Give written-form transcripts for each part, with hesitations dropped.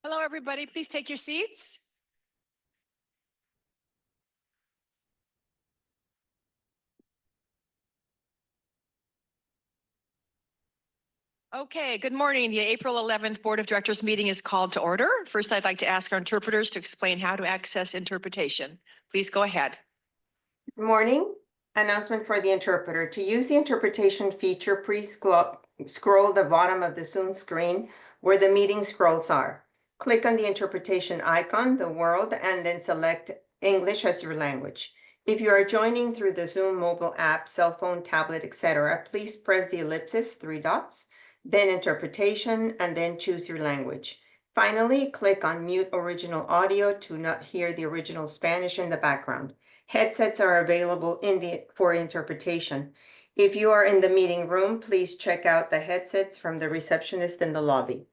Hello, everybody. Please take your seats. Okay, good morning. The April 11th Board of Directors meeting is called to order. First, I'd like to ask our interpreters to explain how to access interpretation. Please go ahead. Good morning. Announcement for the interpreter. To use the interpretation feature, please scroll the bottom of the Zoom screen where the meeting scrolls are. Click on the interpretation icon, the world, and then select English as your language. If you are joining through the Zoom mobile app, cell phone, tablet, etc., please press the ellipsis, 3 dots, then interpretation, and then choose your language. Finally, click on mute original audio to not hear the original Spanish in the background. Headsets are available for interpretation. If you are in the meeting room, please check out the headsets from the receptionist in the lobby.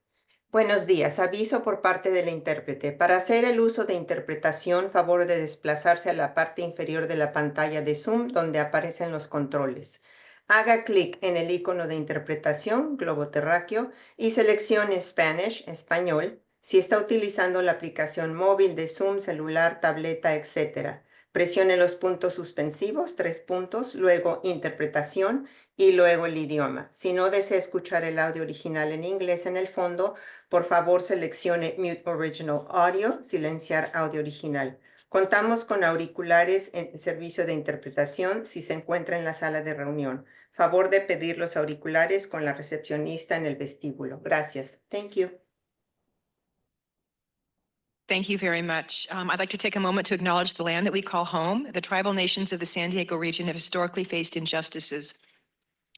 Buenos días, aviso por parte del intérprete. Para hacer el uso de interpretación, favor de desplazarse a la parte inferior de la pantalla de Zoom donde aparecen los controles. Haga clic en el icono de interpretación, globo terráqueo, y seleccione Spanish, español, si está utilizando la aplicación móvil de Zoom, celular, tableta, etc. Presione los puntos suspensivos, 3 puntos, luego interpretación y luego el idioma. Si no desea escuchar el audio original en inglés en el fondo, por favor seleccione Mute Original Audio, silenciar audio original. Contamos con auriculares en servicio de interpretación si se encuentra en la sala de reunión. Favor de pedir los auriculares con la recepcionista en el vestíbulo. Gracias. Thank you. Thank you very much. I'd like to take a moment to acknowledge the land that we call home. The tribal nations of the San Diego region have historically faced injustices.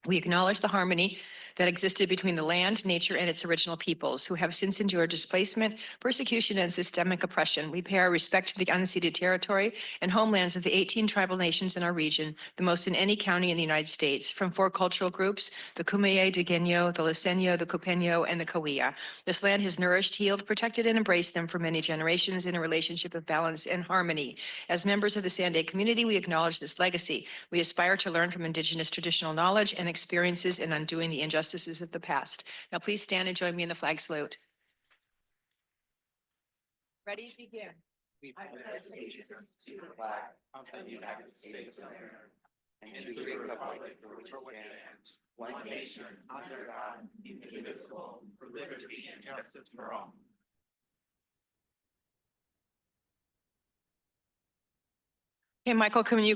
We acknowledge the harmony that existed between the land, nature, and its original peoples, who have since endured displacement, persecution, and systemic oppression. We pay our respect to the unceded territory and homelands of the 18 tribal nations in our region, the most in any county in the United States, from 4 cultural groups, the Kumeyaay, Digueño, the Listeño, the Cupeño, and the Cahuilla. This land has nourished, healed, protected, and embraced them for many generations in a relationship of balance and harmony. As members of the Sandag community, we acknowledge this legacy. We aspire to learn from Indigenous traditional knowledge and experiences in undoing the injustices of the past. Now please stand and join me in the flag salute. Ready, begin. I pledge allegiance to the flag of the United States of America and to the republic for which it stands, one nation under God, indivisible, for liberty and justice for all. Okay, Michael, can you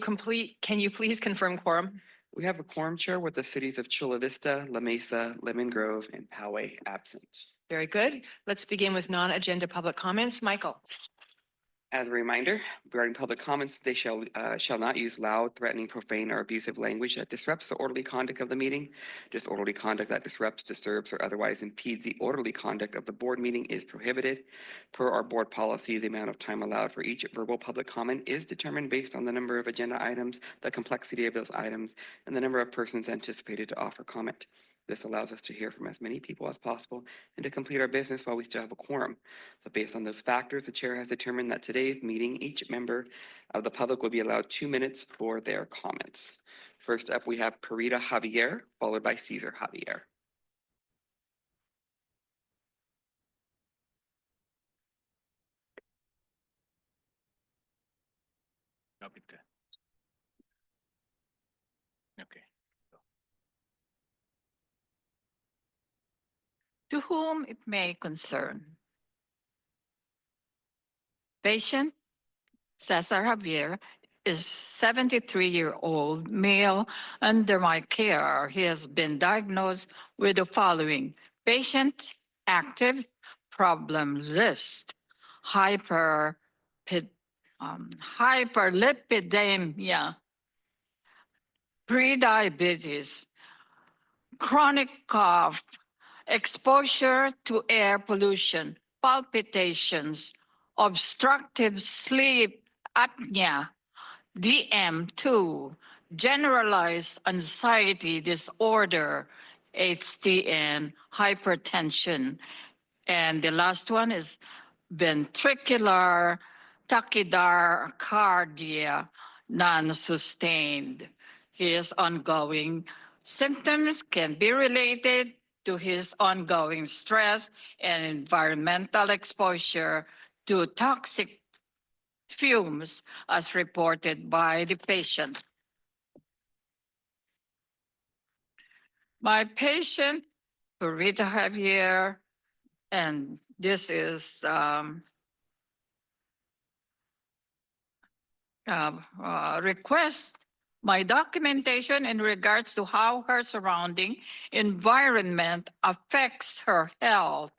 please confirm quorum? We have a quorum, Chair, with the cities of Chula Vista, La Mesa, Lemon Grove, and Poway absent. Very good. Let's begin with non-agenda public comments. Michael. As a reminder, regarding public comments, they shall not use loud, threatening, profane, or abusive language that disrupts the orderly conduct of the meeting. Disorderly conduct that disrupts, disturbs, or otherwise impedes the orderly conduct of the board meeting is prohibited. Per our board policy, the amount of time allowed for each verbal public comment is determined based on the number of agenda items, the complexity of those items, and the number of persons anticipated to offer comment. This allows us to hear from as many people as possible and to complete our business while we still have a quorum. So based on those factors, the chair has determined that today's meeting, each member of the public will be allowed 2 minutes for their comments. First up, we have Parita Javier, followed by Cesar Javier. Okay. To whom it may concern. Patient Cesar Javier is 73-year-old male under my care. He has been diagnosed with the following: patient active, problem list, hyperlipidemia, prediabetes, chronic cough, exposure to air pollution, palpitations, obstructive sleep apnea, DM2, generalized anxiety disorder, HTN, hypertension. And the last one is ventricular tachycardia, non-sustained. He is ongoing. Symptoms can be related to his ongoing stress and environmental exposure to toxic fumes as reported by the patient. My patient, Purita Javier, and this is request my documentation in regards to how her surrounding environment affects her health.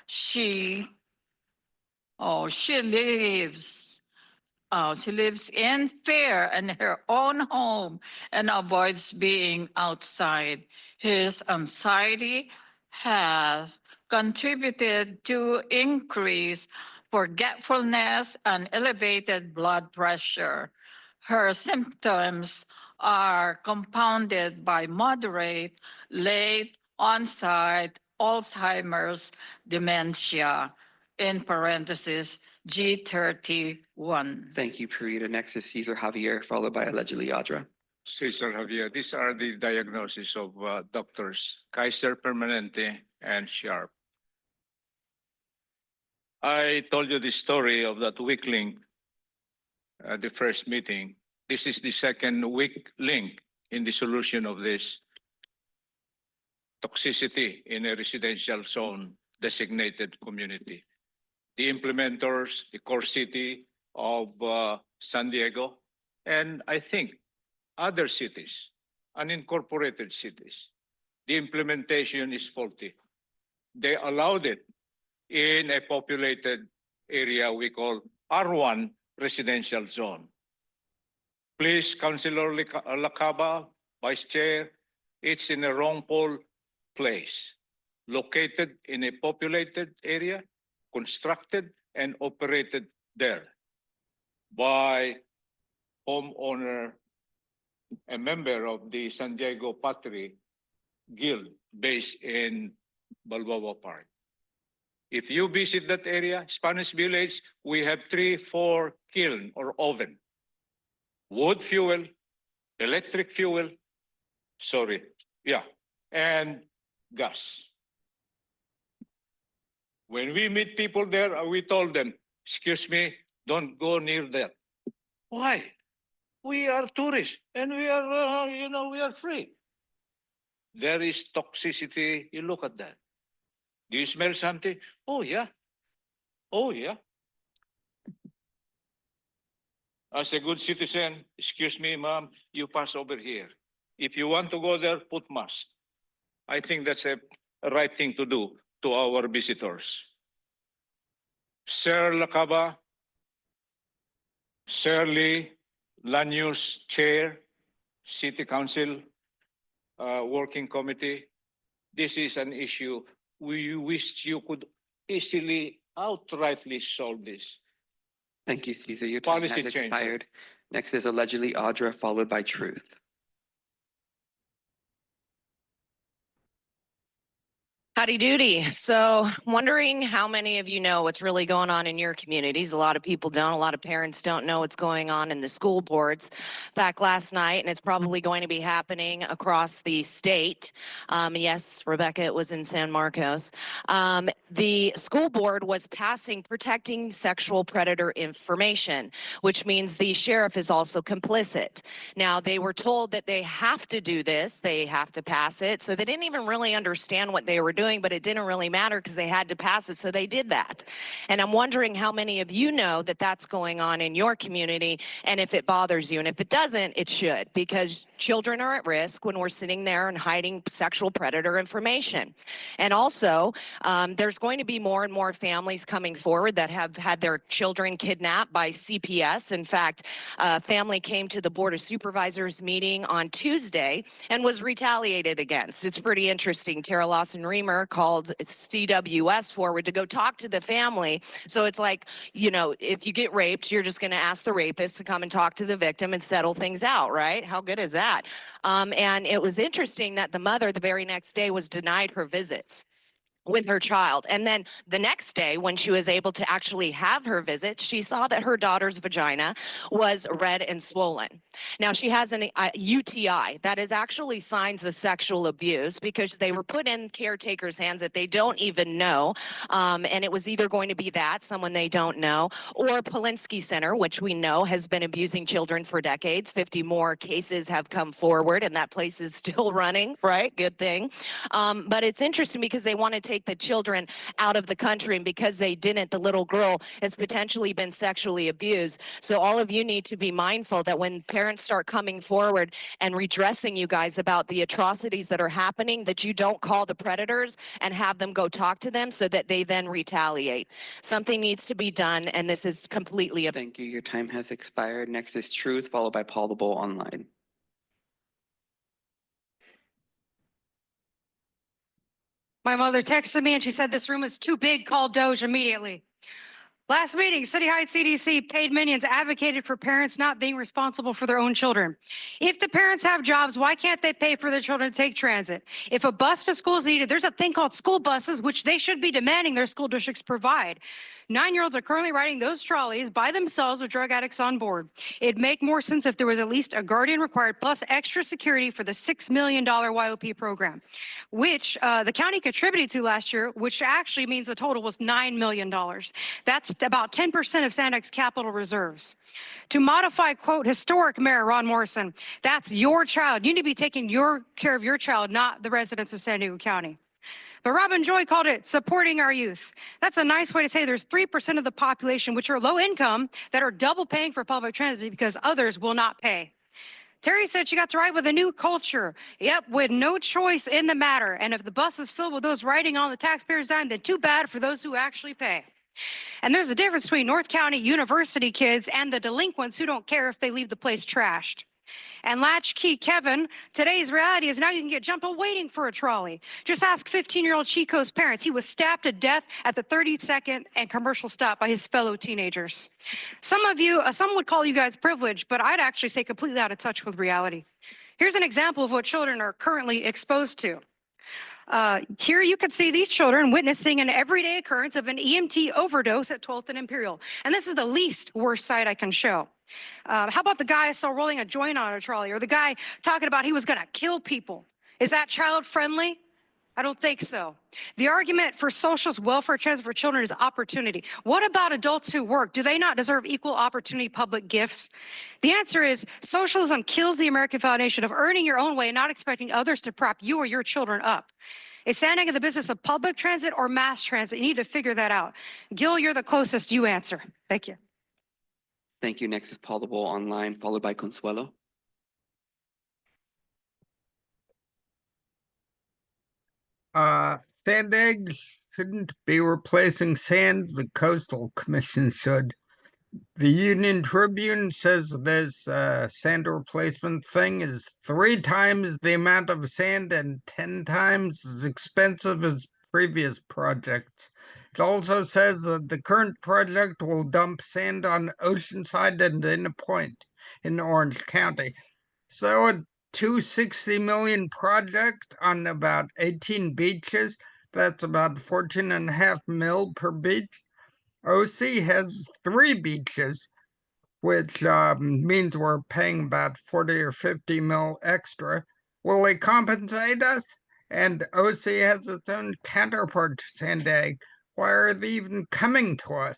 She lives in fear in her own home and avoids being outside. His anxiety has contributed to increased forgetfulness and elevated blood pressure. Her symptoms are compounded by moderate, late onset Alzheimer's dementia, in parentheses, G31. Thank you, Purita. Next is Cesar Javier, followed by allegedly Audra. Cesar Javier, these are the diagnoses of doctors Kaiser Permanente and Sharp. I told you the story of that weak link at the first meeting. This is the second weak link in the solution of this toxicity in a residential zone designated community. The implementers, the core city of San Diego, and I think other cities, unincorporated cities. The implementation is faulty. They allowed it in a populated area we call R1 residential zone. Please, Councilor Lacaba, Vice Chair, it's in a wrongful place, located in a populated area, constructed and operated there by homeowner, a member of the San Diego Pottery Guild based in Balboa Park. If you visit that area, Spanish Village, we have 3-4 kiln or oven. Wood fuel, electric fuel, and gas. When we meet people there, we told them, excuse me, don't go near that. Why? We are tourists and we are, we are free. There is toxicity. You look at that. Do you smell something? Oh, yeah. Oh, yeah. As a good citizen, excuse me, ma'am, you pass over here. If you want to go there, put mask. I think that's a right thing to do to our visitors. Sir Lacaba, Sir Lee, Land Use Chair, City Council Working Committee, this is an issue we wish you could easily, outrightly solve this. Thank you, Cesar. Your time has Policy change. expired. Next is allegedly Audra, followed by Truth. Howdy doody. So wondering how many of you know what's really going on in your communities. A lot of people don't. A lot of parents don't know what's going on in the school boards. Back last night, and it's probably going to be happening across the state. Yes, Rebecca, it was in San Marcos. The school board was passing protecting sexual predator information, which means the sheriff is also complicit. Now, they were told that they have to do this. They have to pass it. So they didn't even really understand what they were doing, but it didn't really matter because they had to pass it, so they did that. And I'm wondering how many of you know that that's going on in your community, and if it bothers you. And if it doesn't, it should, because children are at risk when we're sitting there and hiding sexual predator information. And also, there's going to be more and more families coming forward that have had their children kidnapped by CPS. In fact, a family came to the Board of Supervisors meeting on Tuesday and was retaliated against. It's pretty interesting. Tara Lawson-Remer called CWS forward to go talk to the family. So it's like, if you get raped, you're just going to ask the rapist to come and talk to the victim and settle things out, right? How good is that? And it was interesting that the mother the very next day was denied her visits. with her child. And then the next day, when she was able to actually have her visit, she saw that her daughter's vagina was red and swollen. Now, she has an UTI. That is actually signs of sexual abuse because they were put in caretakers' hands that they don't even know. And it was either going to be that, someone they don't know, or Polinsky Center, which we know has been abusing children for decades. 50 more cases have come forward, and that place is still running, right? Good thing. But it's interesting because they want to take the children out of the country, and because they didn't, the little girl has potentially been sexually abused. So all of you need to be mindful that when parents start coming forward and redressing you guys about the atrocities that are happening, that you don't call the predators and have them go talk to them so that they then retaliate. Something needs to be done, and this is completely. Thank you. Your time has expired. Next is Truth, followed by Paul the Bull online. My mother texted me and she said this room is too big, call Doge immediately. Last meeting, City Heights CDC paid minions advocated for parents not being responsible for their own children. If the parents have jobs, why can't they pay for their children to take transit? If a bus to school is needed, there's a thing called school buses, which they should be demanding their school districts provide. 9-year-olds are currently riding those trolleys by themselves with drug addicts on board. It'd make more sense if there was at least a guardian required plus extra security for the $6 million YOP program, which the county contributed to last year, which actually means the total was $9 million. That's about 10% of SANDAG's capital reserves. To modify, quote, historic Mayor Ron Morrison, that's your child. You need to be taking care of your child, not the residents of San Diego County. But Robin Joy called it supporting our youth. That's a nice way to say there's 3% of the population, which are low income, that are double paying for public transit because others will not pay. Terry said she got to ride with a new culture. Yep, with no choice in the matter. And if the bus is filled with those riding on the taxpayer's dime, then too bad for those who actually pay. And there's a difference between North County University kids and the delinquents who don't care if they leave the place trashed. And latchkey Kevin, today's reality is now you can get jumped while waiting for a trolley. Just ask 15-year-old Chico's parents. He was stabbed to death at the 32nd and commercial stop by his fellow teenagers. Some would call you guys privileged, but I'd actually say completely out of touch with reality. Here's an example of what children are currently exposed to. Here you can see these children witnessing an everyday occurrence of an EMT overdose at 12th and Imperial. And this is the least worst sight I can show. How about the guy I saw rolling a joint on a trolley, or the guy talking about he was going to kill people? Is that child friendly? I don't think so. The argument for social welfare transfer for children is opportunity. What about adults who work? Do they not deserve equal opportunity public gifts? The answer is socialism kills the American foundation of earning your own way and not expecting others to prop you or your children up. Is SANDAG in the business of public transit or mass transit? You need to figure that out. Gil, you're the closest. You answer. Thank you. Thank you. Next is Paul the Bull online, followed by Consuelo. SANDAG shouldn't be replacing sand, the Coastal Commission should. The Union Tribune says this sand replacement thing is 3 times the amount of sand and 10 times as expensive as previous projects. It also says that the current project will dump sand on Oceanside and Dana Point in Orange County. So a $260 million project on about 18 beaches, that's about 14.5 mil per beach. OC has 3 beaches, which means we're paying about 40 or 50 mil extra. Will they compensate us? And OC has its own counterpart to SANDAG. Why are they even coming to us?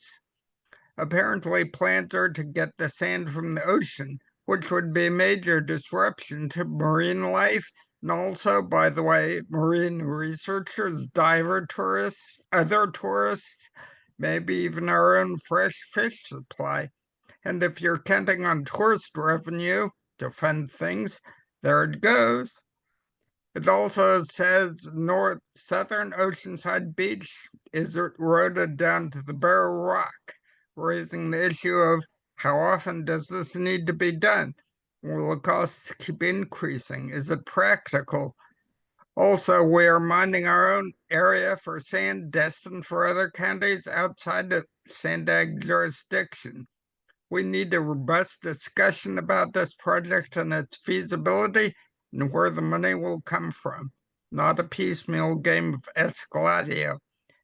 Apparently, plans are to get the sand from the ocean, which would be a major disruption to marine life. And also, by the way, marine researchers, diver tourists, other tourists, maybe even our own fresh fish supply. And if you're counting on tourist revenue to fund things, there it goes. It also says southern Oceanside Beach is eroded down to the bare rock, raising the issue of how often does this need to be done? Will the costs keep increasing? Is it practical? Also, we are minding our own area for sand destined for other counties outside of SANDAG jurisdiction. We need a robust discussion about this project and its feasibility and where the money will come from. not a piecemeal game of Escaladio.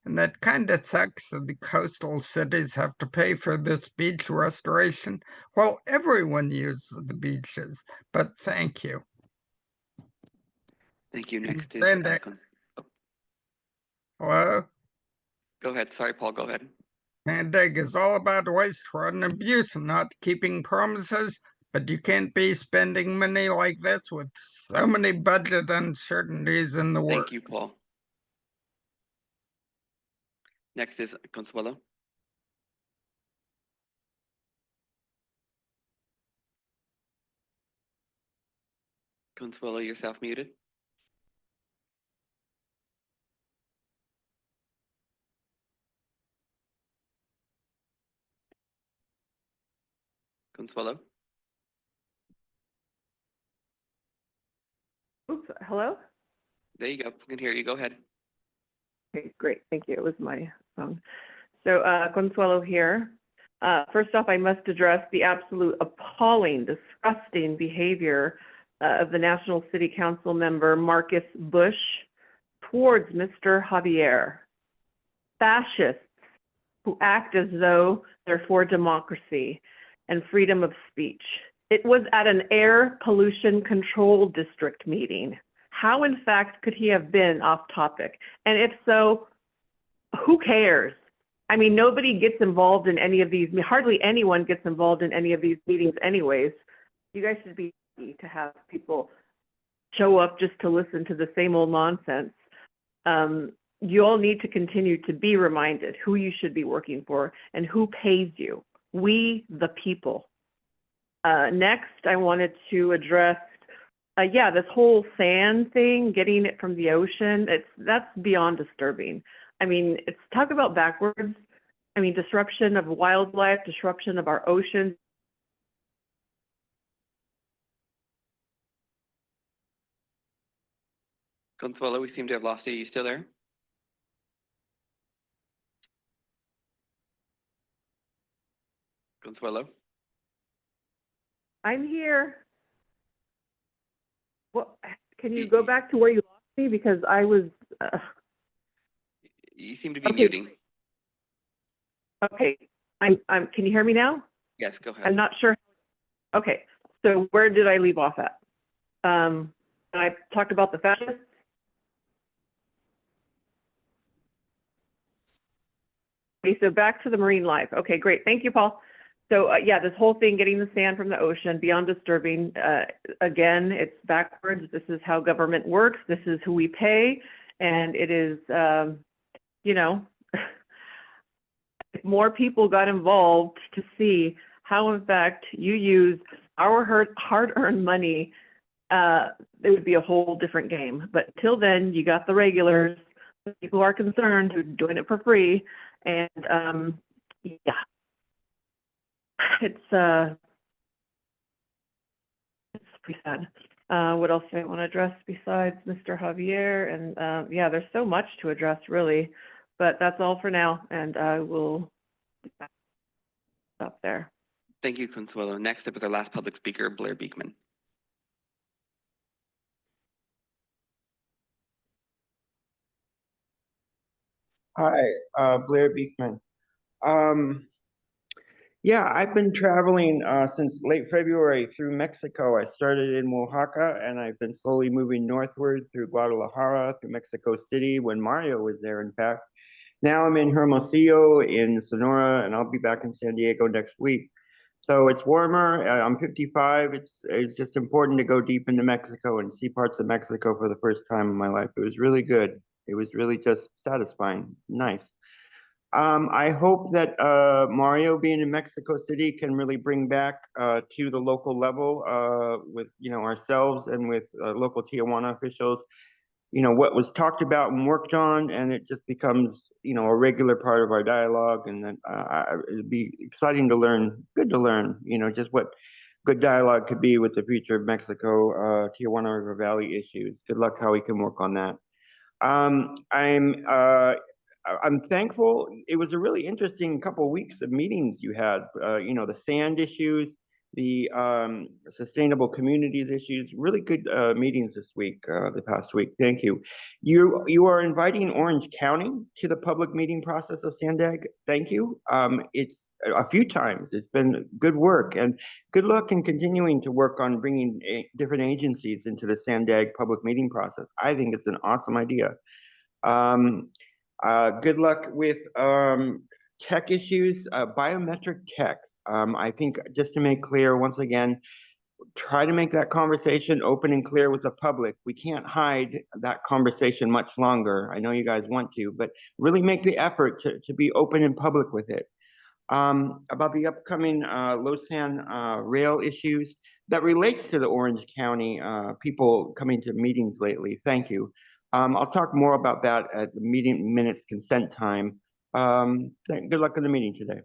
And that kind of sucks that the coastal cities have to pay for this beach restoration while everyone uses the beaches. But thank you. Thank you. Next is, SANDAG. Hello? Go ahead. Sorry, Paul, go ahead. SANDAG is all about waste, fraud, and abuse and not keeping promises, but you can't be spending money like this with so many budget uncertainties in the works. Thank you, Paul. Next is Consuelo. Consuelo, you're self-muted. Consuelo. Oops, hello? There you go. We can hear you. Go ahead. Okay, great. Thank you. It was my phone. So Consuelo here. First off, I must address the absolute appalling, disgusting behavior of the National City Council member Marcus Bush towards Mr. Javier. Fascists who act as though they're for democracy and freedom of speech. It was at an air pollution control district meeting. How, in fact, could he have been off topic? And if so, who cares? I mean, nobody gets involved in any of these, hardly anyone gets involved in any of these meetings anyways. You guys should be happy to have people show up just to listen to the same old nonsense. You all need to continue to be reminded who you should be working for and who pays you. We, the people. Next, I wanted to address, this whole sand thing, getting it from the ocean, that's beyond disturbing. I mean, it's talk about backwards. I mean, disruption of wildlife, disruption of our oceans. Consuelo, we seem to have lost you. Are you still there? Consuelo? I'm here. Well, can you go back to where you lost me? Because I was... You seem to be muting. Okay, can you hear me now? Yes, go ahead. I'm not sure. Okay, so where did I leave off at? I talked about the fascists. Okay, so back to the marine life. Okay, great. Thank you, Paul. So this whole thing, getting the sand from the ocean, beyond disturbing. Again, it's backwards. This is how government works. This is who we pay. And it is, if more people got involved to see how, in fact, you use our hard-earned money, it would be a whole different game. But till then, you got the regulars, the people who are concerned, who are doing it for free. And it's pretty sad. What else do I want to address besides Mr. Javier? And there's so much to address, really. But that's all for now, and I will stop there. Thank you, Consuelo. Next up is our last public speaker, Blair Beekman. Hi, Blair Beekman. I've been traveling since late February through Mexico. I started in Oaxaca, and I've been slowly moving northward through Guadalajara, through Mexico City, when Mario was there, in fact. Now I'm in Hermosillo in Sonora, and I'll be back in San Diego next week. So it's warmer. I'm 55. It's just important to go deep into Mexico and see parts of Mexico for the first time in my life. It was really good. It was really just satisfying. Nice. I hope that Mario being in Mexico City can really bring back to the local level with ourselves and with local Tijuana officials, what was talked about and worked on, and it just becomes a regular part of our dialogue. And then it'd be exciting to learn, good to learn, just what good dialogue could be with the future of Mexico, Tijuana River Valley issues. Good luck how we can work on that. I'm thankful. It was a really interesting couple of weeks of meetings you had, the sand issues, the sustainable communities issues. Really good meetings this week, the past week. Thank you. You are inviting Orange County to the public meeting process of SANDAG. Thank you. It's a few times. It's been good work, and good luck in continuing to work on bringing different agencies into the SANDAG public meeting process. I think it's an awesome idea. Good luck with tech issues, biometric tech. I think just to make clear, once again, try to make that conversation open and clear with the public. We can't hide that conversation much longer. I know you guys want to, but really make the effort to be open and public with it. About the upcoming Lausanne rail issues that relates to the Orange County people coming to meetings lately. Thank you. I'll talk more about that at the meeting minutes consent time. Good luck in the meeting today.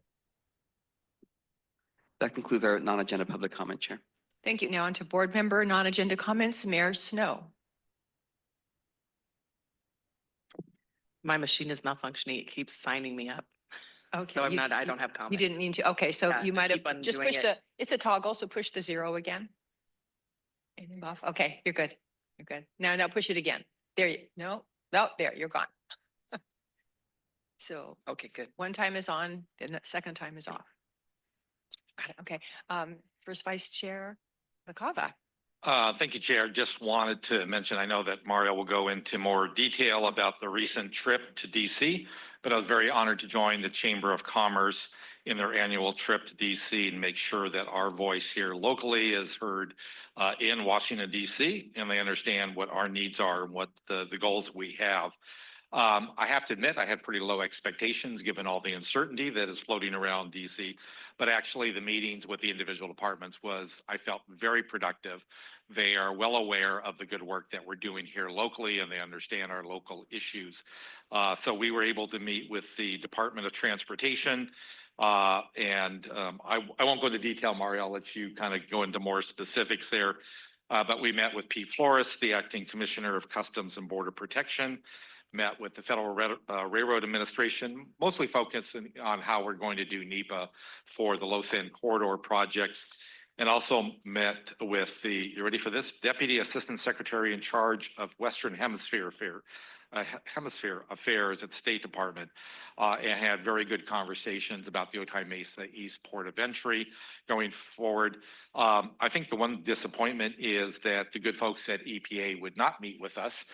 That concludes our non-agenda public comment, Chair. Thank you. Now on to board member non-agenda comments. Mayor Snow. My machine is malfunctioning. It keeps signing me up. Okay. So I don't have comments. You didn't mean to. Okay, so Yeah, you I might have keep on just doing pushed it. it's a toggle, so push the 0 again. And off. Okay, you're good. You're good. Now push it again. There you, no, there, you're gone. So, Okay, good. one time is on, then the second time is off. Got it. Okay. First Vice Chair Luqadda. Thank you, Chair. Just wanted to mention, I know that Mario will go into more detail about the recent trip to DC, but I was very honored to join the Chamber of Commerce in their annual trip to DC and make sure that our voice here locally is heard in Washington, DC, and they understand what our needs are and what the goals we have. I have to admit, I had pretty low expectations given all the uncertainty that is floating around DC, but actually the meetings with the individual departments I felt very productive. They are well aware of the good work that we're doing here locally, and they understand our local issues. So we were able to meet with the Department of Transportation, and I won't go into detail, Mario, I'll let you kind of go into more specifics there. But we met with Pete Flores, the Acting Commissioner of Customs and Border Protection, met with the Federal Railroad Administration, mostly focusing on how we're going to do NEPA for the Lausanne corridor projects, and also met with the, you ready for this, Deputy Assistant Secretary in charge of Western Hemisphere Affairs at the State Department, and had very good conversations about the Otay Mesa East Port of Entry going forward. I think the one disappointment is that the good folks at EPA would not meet with us,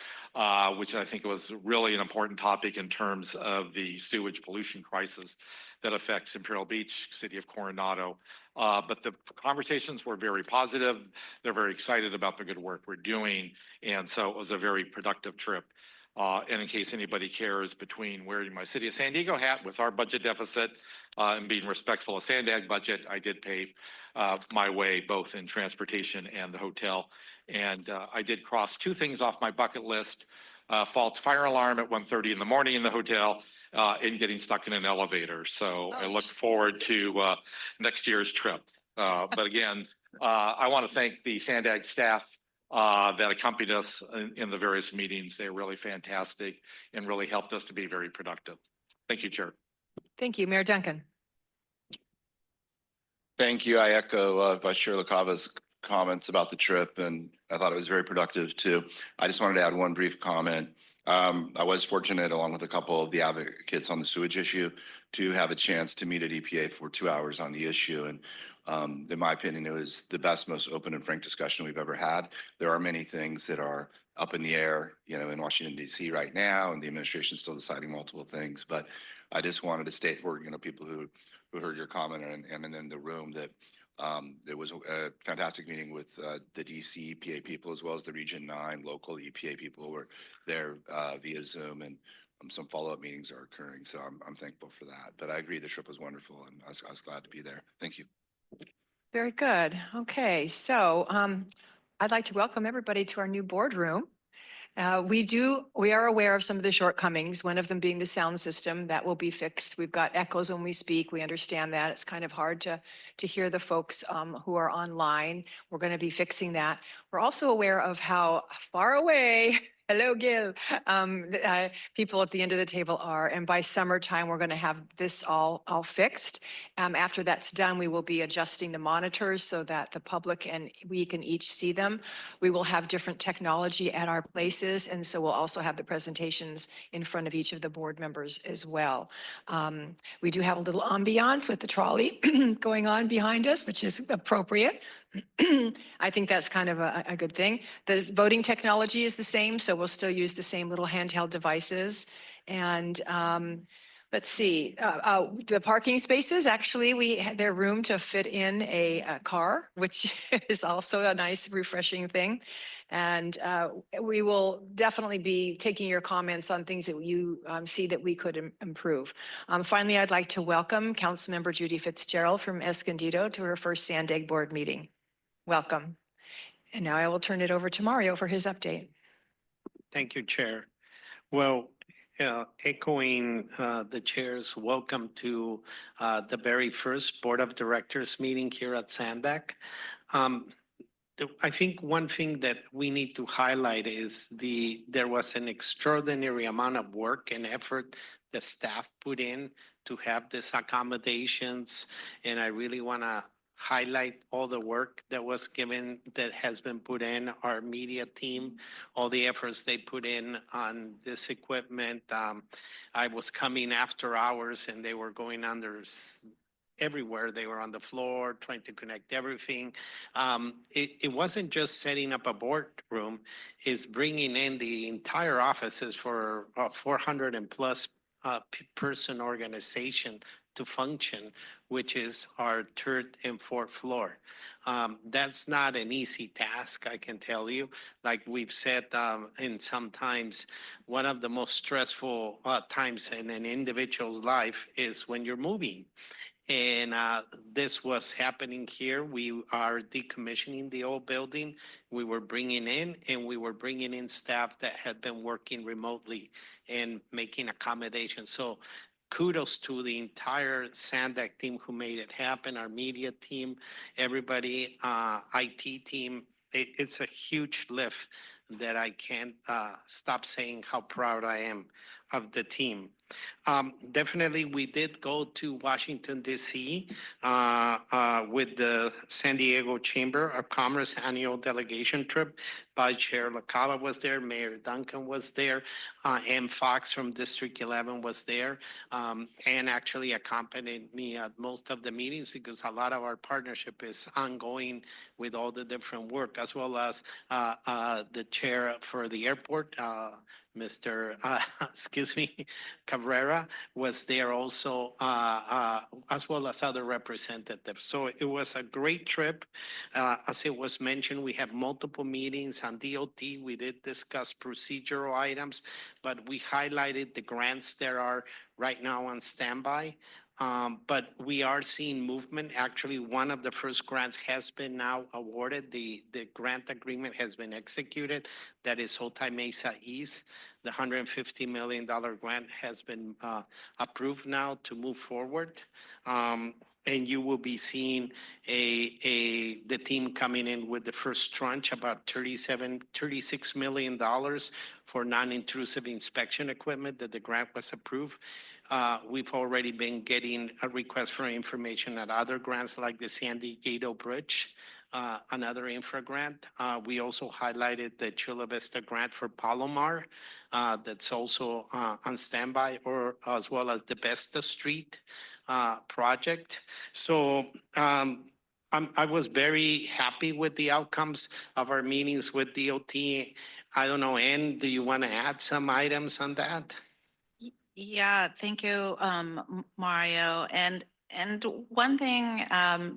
which I think was really an important topic in terms of the sewage pollution crisis that affects Imperial Beach, City of Coronado. But the conversations were very positive. They're very excited about the good work we're doing. And so it was a very productive trip. And in case anybody cares, between wearing my City of San Diego hat with our budget deficit and being respectful of SANDAG budget, I did pay my way both in transportation and the hotel. And I did cross 2 things off my bucket list: false fire alarm at 1:30 in the morning in the hotel, and getting stuck in an elevator. So I look forward to next year's trip. But again, I want to thank the SANDAG staff that accompanied us in the various meetings. They're really fantastic and really helped us to be very productive. Thank you, Chair. Thank you, Mayor Duncan. Thank you. I echo Vice Chair Luqadda's comments about the trip, and I thought it was very productive too. I just wanted to add one brief comment. I was fortunate, along with a couple of the advocates on the sewage issue, to have a chance to meet at EPA for 2 hours on the issue. And in my opinion, it was the best, most open and frank discussion we've ever had. There are many things that are up in the air, in Washington, D.C. right now, and the administration is still deciding multiple things. But I just wanted to state for, people who heard your comment and in the room that there was a fantastic meeting with the DC EPA people, as well as the Region 9 local EPA people who were there via Zoom, and some follow-up meetings are occurring. So I'm thankful for that. But I agree the trip was wonderful, and I was glad to be there. Thank you. Very good. Okay, so I'd like to welcome everybody to our new boardroom. We are aware of some of the shortcomings, one of them being the sound system. That will be fixed. We've got echoes when we speak. We understand that. It's kind of hard to hear the folks who are online. We're going to be fixing that. We're also aware of how far away Hello, Gil. People at the end of the table are, and by summertime, we're going to have this all fixed. After that's done, we will be adjusting the monitors so that the public and we can each see them. We will have different technology at our places, and so we'll also have the presentations in front of each of the board members as well. We do have a little ambiance with the trolley going on behind us, which is appropriate. I think that's kind of a good thing. The voting technology is the same, so we'll still use the same little handheld devices. And let's see, the parking spaces, actually, we had their room to fit in a car, which is also a nice, refreshing thing. And we will definitely be taking your comments on things that you see that we could improve. Finally, I'd like to welcome Councilmember Judy Fitzgerald from Escondido to her first SANDAG board meeting. Welcome. And now I will turn it over to Mario for his update. Thank you, Chair. Well, echoing the chair's welcome to the very first Board of Directors meeting here at SANDAG. I think one thing that we need to highlight is there was an extraordinary amount of work and effort the staff put in to have these accommodations. And I really want to highlight all the work that was given, that has been put in, our media team, all the efforts they put in on this equipment. I was coming after hours and they were going under everywhere. They were on the floor trying to connect everything. It wasn't just setting up a boardroom, it's bringing in the entire offices for 400 and plus person organization to function, which is our third and fourth floor. That's not an easy task, I can tell you. Like we've said, in sometimes one of the most stressful times in an individual's life is when you're moving. And this was happening here. We are decommissioning the old building. We were bringing in staff that had been working remotely and making accommodations. So kudos to the entire SANDAG team who made it happen, our media team, everybody, IT team. It's a huge lift that I can't stop saying how proud I am of the team. Definitely, we did go to Washington, D.C. With the San Diego Chamber of Commerce annual delegation trip. Vice Chair LaCava was there, Mayor Duncan was there, Ann Fox from District 11 was there, and actually accompanied me at most of the meetings because a lot of our partnership is ongoing with all the different work, as well as the chair for the airport, Mr. Cabrera was there also, as well as other representatives. So it was a great trip. As it was mentioned, we have multiple meetings on DOT. We did discuss procedural items, but we highlighted the grants that are right now on standby. But we are seeing movement. Actually, one of the first grants has been now awarded. The grant agreement has been executed. That is Otay Mesa East. The $150 million grant has been approved now to move forward. And you will be seeing the team coming in with the first tranche, about $36 million for non-intrusive inspection equipment that the grant was approved. We've already been getting a request for information at other grants like the San Diego Bridge, another infra grant. We also highlighted the Chula Vista grant for Palomar that's also on standby, or as well as the Besta Street project. So I was very happy with the outcomes of our meetings with DOT. I don't know, Ann, do you want to add some items on that? Yeah, thank you, Mario. And one thing,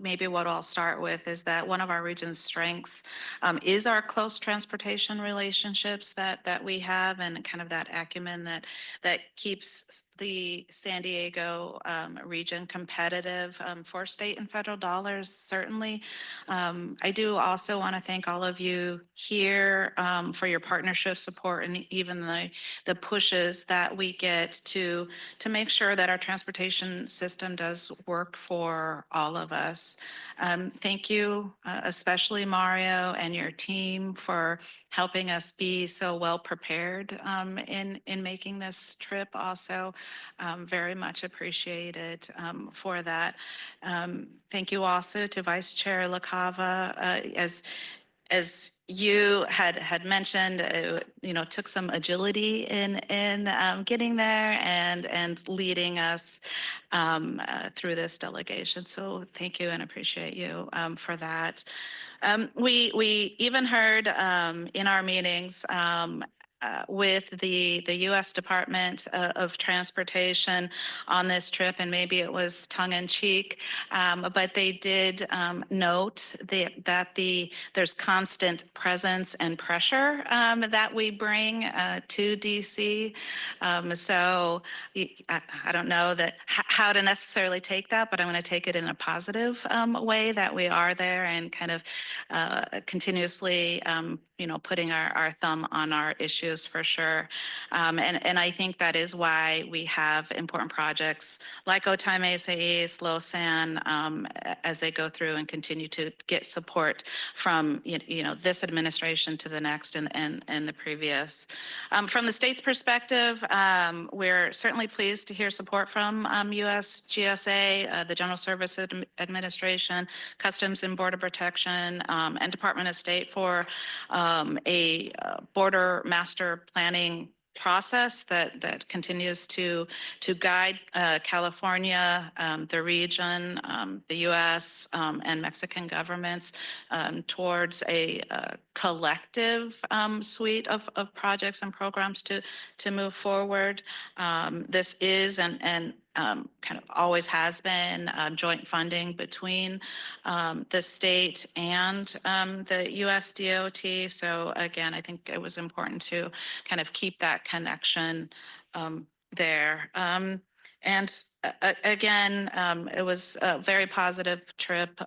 maybe what I'll start with is that one of our region's strengths is our close transportation relationships that we have, and kind of that acumen that keeps the San Diego region competitive for state and federal dollars, certainly. I do also want to thank all of you here for your partnership support, and even the pushes that we get to make sure that our transportation system does work for all of us. Thank you, especially Mario and your team for helping us be so well prepared in making this trip also. Very much appreciated for that. Thank you also to Vice Chair LaCava. As you had mentioned, took some agility in getting there and leading us through this delegation. So thank you and appreciate you for that. We even heard in our meetings with the U.S. Department of Transportation on this trip, and maybe it was tongue in cheek, but they did note that there's constant presence and pressure that we bring to DC. So I don't know how to necessarily take that, but I'm going to take it in a positive way that we are there and kind of continuously putting our thumb on our issues for sure. And I think that is why we have important projects like Otay Mesa East, Losan, as they go through and continue to get support from this administration to the next and the previous. From the state's perspective, we're certainly pleased to hear support from U.S. GSA, the General Services Administration, Customs and Border Protection, and Department of State for a border master planning process that continues to guide California, the region, the U.S. And Mexican governments towards a collective suite of projects and programs to move forward. This is and kind of always has been joint funding between the state and the U.S. DOT. So again, I think it was important to kind of keep that connection there. And again, it was a very positive trip.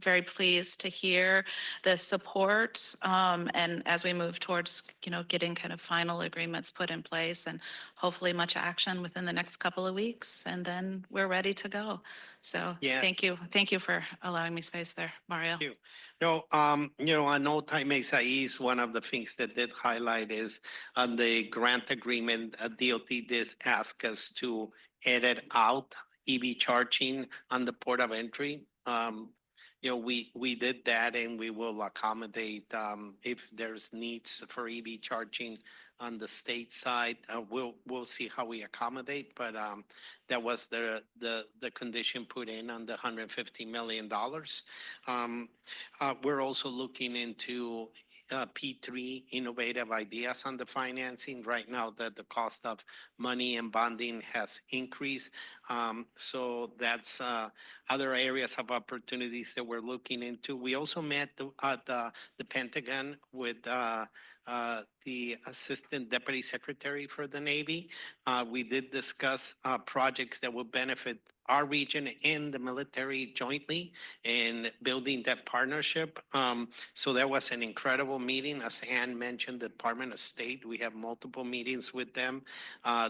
Very pleased to hear the support and as we move towards getting kind of final agreements put in place and hopefully much action within the next couple of weeks, and then we're ready to go. So thank you for allowing me space there, Mario. Thank you. No, on Otay Mesa East, one of the things that did highlight is on the grant agreement, DOT did ask us to edit out EV charging on the port of entry. We did that, and we will accommodate if there's needs for EV charging on the state side. We'll see how we accommodate, but that was the condition put in on the $150 million. We're also looking into P3 innovative ideas on the financing right now that the cost of money and bonding has increased. So that's other areas of opportunities that we're looking into. We also met at the Pentagon with the Assistant Deputy Secretary for the Navy. We did discuss projects that will benefit our region and the military jointly in building that partnership. So that was an incredible meeting. As Ann mentioned, the Department of State, we have multiple meetings with them,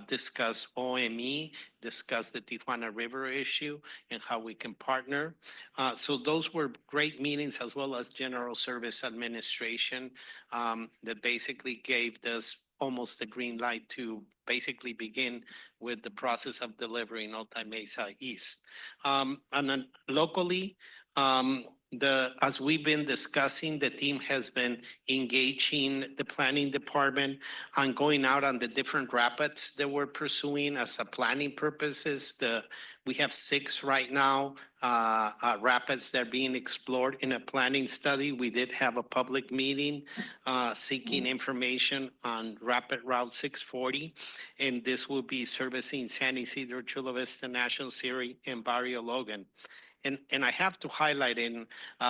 discuss OME, discuss the Tijuana River issue and how we can partner. So those were great meetings, as well as General Service Administration that basically gave us almost the green light to basically begin with the process of delivering Otay Mesa East. And then locally, as we've been discussing, the team has been engaging the planning department on going out on the different rapids that we're pursuing as a planning purposes. We have 6 right now, rapids that are being explored in a planning study. We did have a public meeting seeking information on Rapid Route 640, and this will be servicing San Isidro, Chula Vista, National City, and Barrio Logan. And I have to highlight in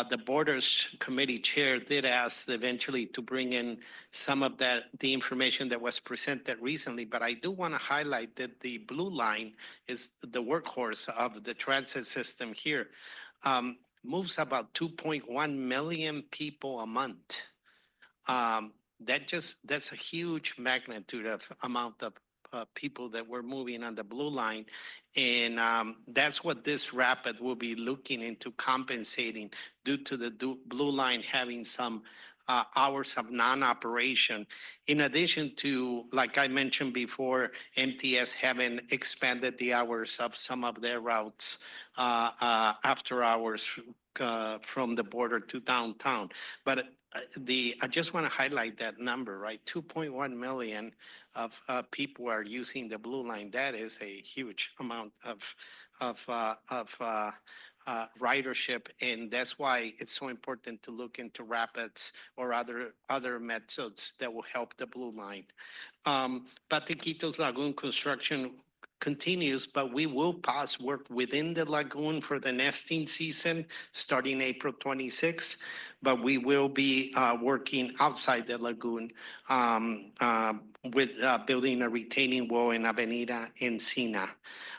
the Borders Committee chair did ask eventually to bring in some of the information that was presented recently, but I do want to highlight that the blue line is the workhorse of the transit system here. Moves about 2.1 million people a month. That's a huge magnitude of amount of people that were moving on the blue line. And that's what this rapid will be looking into compensating due to the blue line having some hours of non-operation. In addition to, like I mentioned before, MTS having expanded the hours of some of their routes after hours from the border to downtown. But I just want to highlight that number, right? 2.1 million of people are using the blue line. That is a huge amount of ridership, and that's why it's so important to look into rapids or other methods that will help the blue line. Patequitos Lagoon construction continues, but we will pause work within the lagoon for the nesting season starting April 26th. But we will be working outside the lagoon with building a retaining wall in Avenida Encina.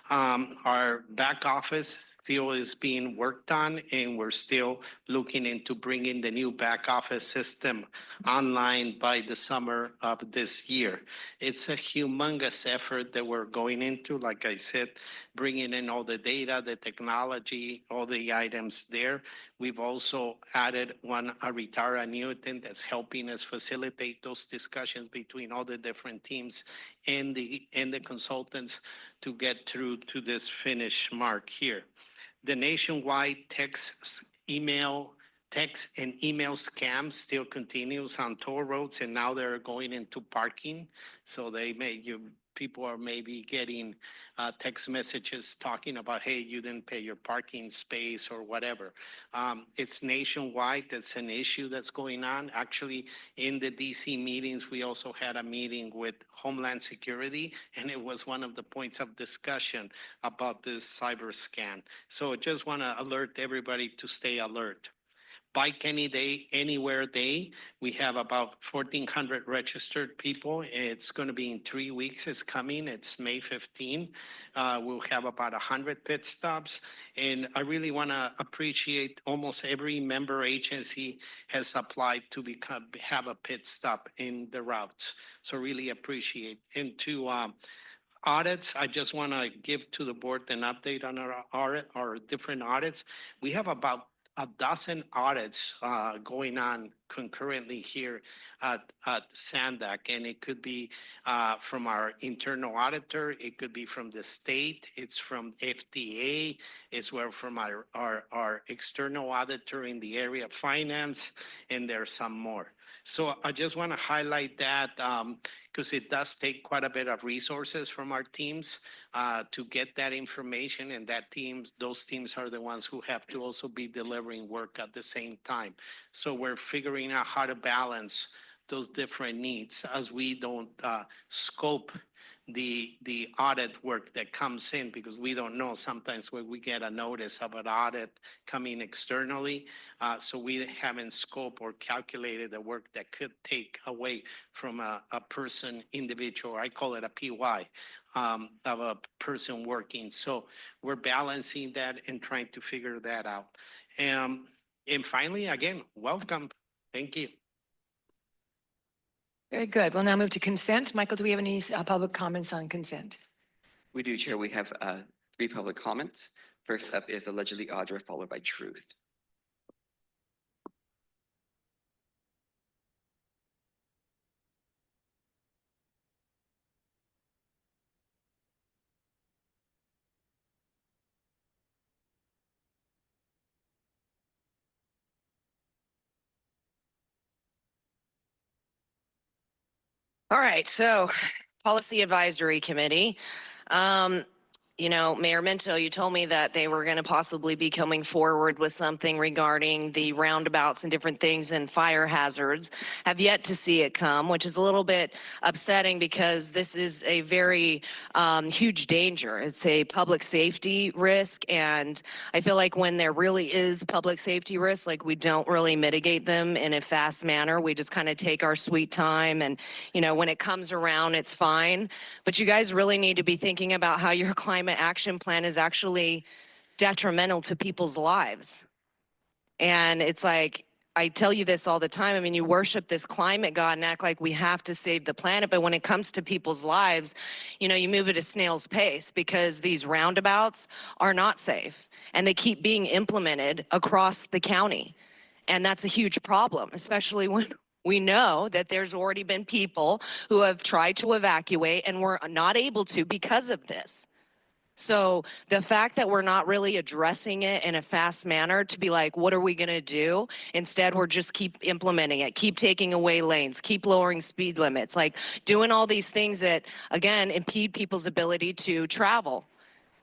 Our back office still is being worked on, and we're still looking into bringing the new back office system online by the summer of this year. It's a humongous effort that we're going into, like I said, bringing in all the data, the technology, all the items there. We've also added a retired annuitant that's helping us facilitate those discussions between all the different teams and the consultants to get through to this finish mark here. The nationwide text and email scam still continues on toll roads, and now they're going into parking. So people are maybe getting text messages talking about, hey, you didn't pay your parking space or whatever. It's nationwide. That's an issue that's going on. Actually, in the DC meetings, we also had a meeting with Homeland Security, and it was one of the points of discussion about this cyber scan. So I just want to alert everybody to stay alert. Bike Any Day, Anywhere Day. We have about 1,400 registered people. It's going to be in 3 weeks. It's coming. It's May 15. We'll have about 100 pit stops. And I really want to appreciate almost every member agency has applied to have a pit stop in the routes. So really appreciate. And to audits, I just want to give to the board an update on our different audits. We have about a dozen audits going on concurrently here at SANDAG, and it could be from our internal auditor, it could be from the state, it's from FDA, it's from our external auditor in the area of finance, and there's some more. So I just want to highlight that because it does take quite a bit of resources from our teams to get that information, and those teams are the ones who have to also be delivering work at the same time. So we're figuring out how to balance those different needs as we don't scope the audit work that comes in, because we don't know sometimes when we get a notice of an audit coming externally. So we haven't scoped or calculated the work that could take away from a person, individual, I call it a PY, of a person working. So we're balancing that and trying to figure that out. And finally, again, welcome. Thank you. Very good. We'll now move to consent. Michael, do we have any public comments on consent? We do, Chair. We have 3 public comments. First up is allegedly Audra, followed by Truth. All right, so Policy Advisory Committee. You know, Mayor Minto, you told me that they were going to possibly be coming forward with something regarding the roundabouts and different things and fire hazards. Have yet to see it come, which is a little bit upsetting because this is a very huge danger. It's a public safety risk, and I feel like when there really is public safety risk, like we don't really mitigate them in a fast manner. We just kind of take our sweet time, and you know, when it comes around, it's fine. But you guys really need to be thinking about how your climate action plan is actually detrimental to people's lives. And it's like, I tell you this all the time. I mean, you worship this climate god and act like we have to save the planet. But when it comes to people's lives, you know, you move at a snail's pace because these roundabouts are not safe and they keep being implemented across the county. And that's a huge problem, especially when we know that there's already been people who have tried to evacuate and were not able to because of this. So the fact that we're not really addressing it in a fast manner to be like, what are we going to do? Instead, we're just keep implementing it, keep taking away lanes, keep lowering speed limits, like doing all these things that, again, impede people's ability to travel.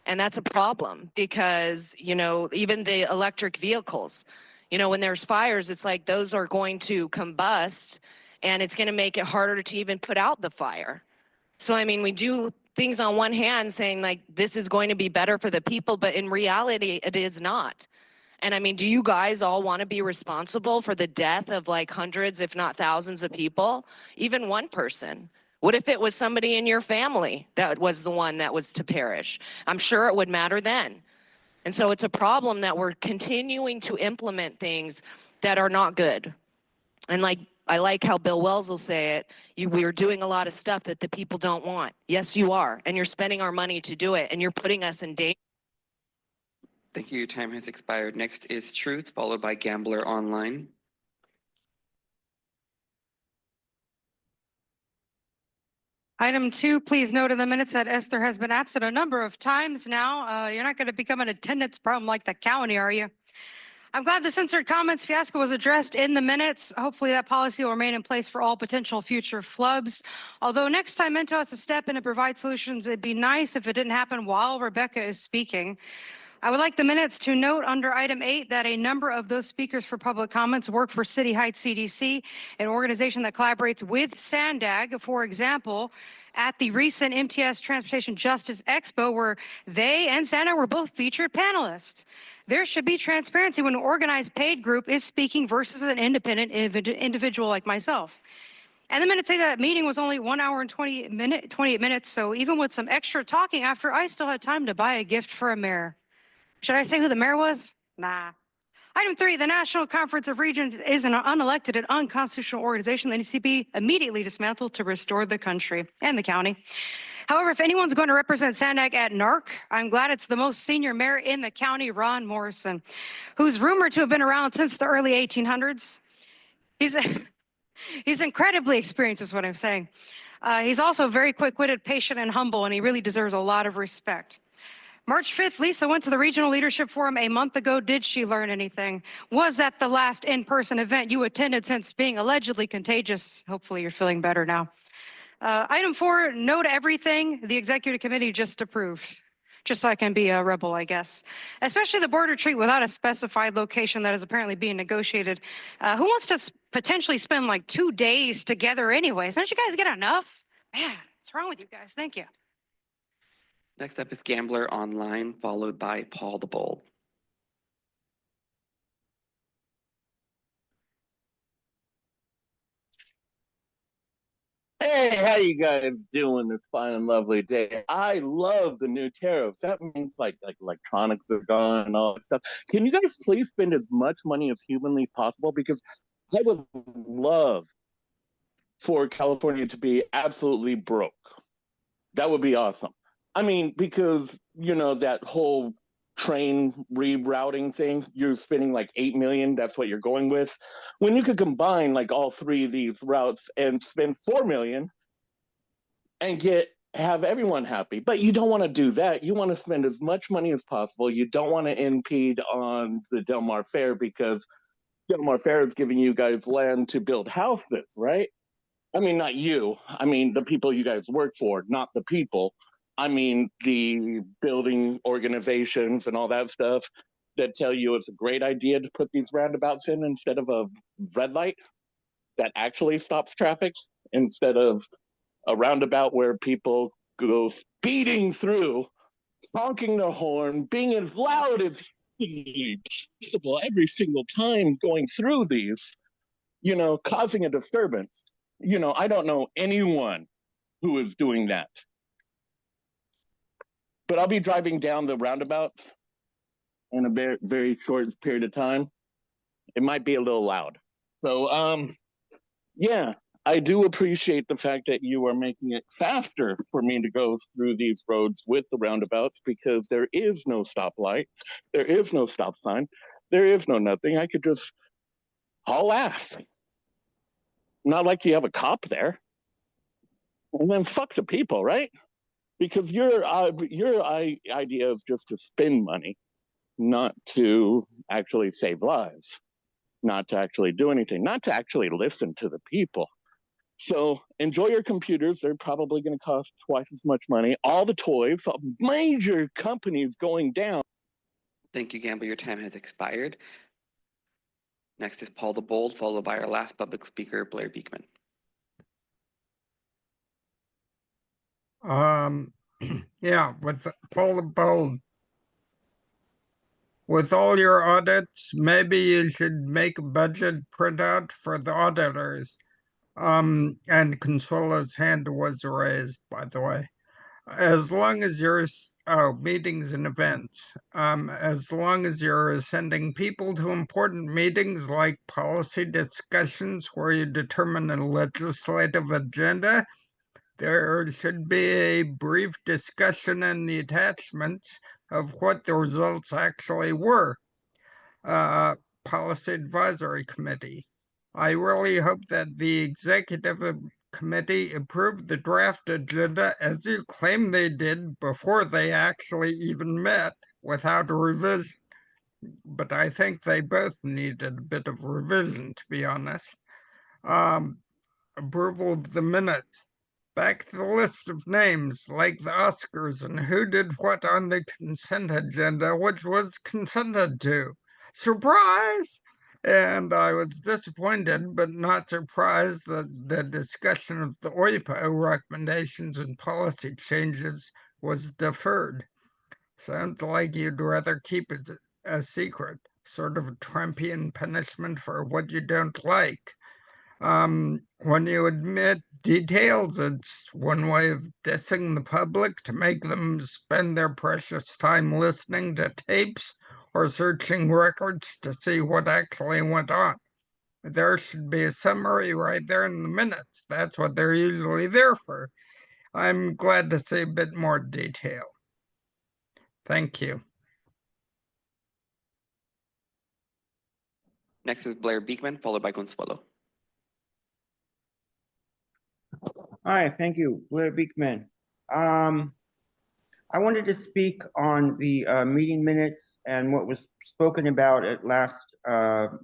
And that's a problem because, you know, even the electric vehicles, you know, when there's fires, it's like those are going to combust and it's going to make it harder to even put out the fire. So, I mean, we do things on one hand saying like this is going to be better for the people, but in reality, it is not. And I mean, do you guys all want to be responsible for the death of like hundreds, if not thousands of people? Even one person? What if it was somebody in your family that was the one that was to perish? I'm sure it would matter then. And so it's a problem that we're continuing to implement things that are not good. And like, I like how Bill Wells will say it, we are doing a lot of stuff that the people don't want. Yes, you are. And you're spending our money to do it. And you're putting us in danger. Thank you. Your time has expired. Next is Truth, followed by Gambler Online. Item 2, please note in the minutes that Esther has been absent a number of times now. You're not going to become an attendance problem like the county, are you? I'm glad the censored comments fiasco was addressed in the minutes. Hopefully that policy will remain in place for all potential future flubs. Although next time Mento has to step in and provide solutions, it'd be nice if it didn't happen while Rebecca is speaking. I would like the minutes to note under item 8 that a number of those speakers for public comments work for City Heights CDC, an organization that collaborates with SANDAG. For example, at the recent MTS Transportation Justice Expo, where they and SANDAG were both featured panelists. There should be transparency when an organized paid group is speaking versus an independent individual like myself. And the minutes say that meeting was only 1 hour and 28 minutes. So even with some extra talking after, I still had time to buy a gift for a mayor. Should I say who the mayor was? Nah. Item 3, the National Conference of Regions is an unelected and unconstitutional organization that needs to be immediately dismantled to restore the country and the county. However, if anyone's going to represent SANDAG at NARC, I'm glad it's the most senior mayor in the county, Ron Morrison, who's rumored to have been around since the early 1800s. He's incredibly experienced, is what I'm saying. He's also very quick-witted, patient, and humble, and he really deserves a lot of respect. March 5th, Lisa went to the Regional Leadership Forum a month ago. Did she learn anything? Was that the last in-person event you attended since being allegedly contagious? Hopefully you're feeling better now. Item 4, no to everything the executive committee just approved. Just so I can be a rebel, I guess. Especially the board retreat without a specified location that is apparently being negotiated. Who wants to potentially spend like 2 days together anyways? Don't you guys get enough? Man, what's wrong with you guys? Thank you. Next up is Gambler Online, followed by Paul the Bold. Hey, how you guys doing this fine and lovely day? I love the new tariffs. That means like electronics are gone and all that stuff. Can you guys please spend as much money as humanly possible? Because I would love for California to be absolutely broke. That would be awesome. I mean, because, you know, that whole train rerouting thing, you're spending like 8 million, that's what you're going with. When you could combine like all 3 of these routes and spend 4 million and have everyone happy. But you don't want to do that. You want to spend as much money as possible. You don't want to impede on the Del Mar Fair because Del Mar Fair is giving you guys land to build houses, right? I mean, not you. I mean, the people you guys work for, not the people. I mean, the building organizations and all that stuff that tell you it's a great idea to put these roundabouts in instead of a red light that actually stops traffic instead of a roundabout where people go speeding through, honking their horn, being as loud as possible every single time going through these, you know, causing a disturbance. You know, I don't know anyone who is doing that. But I'll be driving down the roundabouts in a very, very short period of time. It might be a little loud. So, yeah, I do appreciate the fact that you are making it faster for me to go through these roads with the roundabouts because there is no stoplight, there is no stop sign, there is no nothing. I could just haul ass. Not like you have a cop there. And then fuck the people, right? Because your idea is just to spend money, not to actually save lives, not to actually do anything, not to actually listen to the people. So enjoy your computers. They're probably going to cost twice as much money. All the toys, major companies going down. Thank you, Gamble. Your time has expired. Next is Paul the Bold, followed by our last public speaker, Blair Beekman. Yeah, with Paul the Bold. With all your audits, maybe you should make a budget printout for the auditors. And Consuela's hand was raised, by the way. As long as you're, meetings and events, as long as you're sending people to important meetings like policy discussions where you determine a legislative agenda, there should be a brief discussion in the attachments of what the results actually were. Policy Advisory Committee. I really hope that the executive committee approved the draft agenda as you claim they did before they actually even met without a revision. But I think they both needed a bit of revision, to be honest. Approval of the minutes. Back to the list of names, like the Oscars and who did what on the consent agenda, which was consented to. Surprise! And I was disappointed, but not surprised that the discussion of the OIPA recommendations and policy changes was deferred. Sounds like you'd rather keep it a secret, sort of a Trumpian punishment for what you don't like. When you admit details, it's one way of dissing the public to make them spend their precious time listening to tapes or searching records to see what actually went on. There should be a summary right there in the minutes. That's what they're usually there for. I'm glad to see a bit more detail. Thank you. Next is Blair Beekman, followed by Consuelo. Hi, thank you, Blair Beekman. I wanted to speak on the meeting minutes and what was spoken about at last Board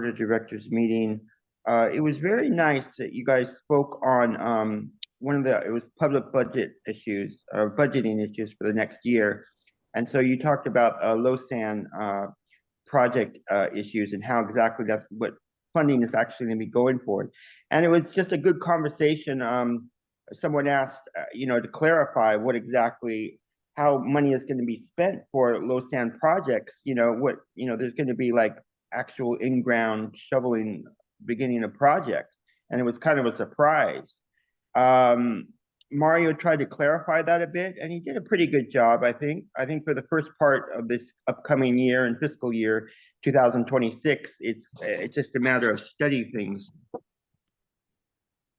of Directors meeting. It was very nice that you guys spoke on it was public budget issues, budgeting issues for the next year. And so you talked about LOSAN project issues and how exactly that's what funding is actually going to be going for. And it was just a good conversation. Someone asked, to clarify what exactly, how money is going to be spent for LOSAN projects, there's going to be like actual in-ground shoveling beginning of projects. And it was kind of a surprise. Mario tried to clarify that a bit, and he did a pretty good job, I think. I think for the first part of this upcoming year and fiscal year 2026, it's just a matter of study things.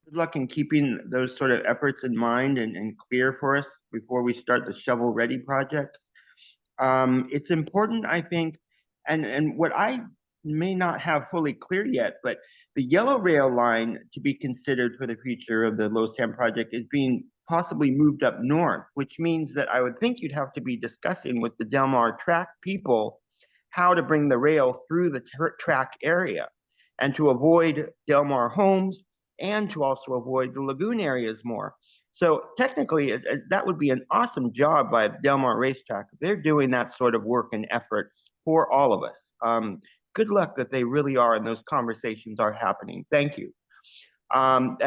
Good luck in keeping those sort of efforts in mind and clear for us before we start the shovel-ready projects. It's important, I think, and what I may not have fully clear yet, but the yellow rail line to be considered for the future of the LOSAN project is being possibly moved up north, which means that I would think you'd have to be discussing with the Del Mar track people how to bring the rail through the track area and to avoid Del Mar homes and to also avoid the lagoon areas more. So technically, that would be an awesome job by the Del Mar Racetrack. They're doing that sort of work and effort for all of us. Good luck that they really are and those conversations are happening. Thank you. I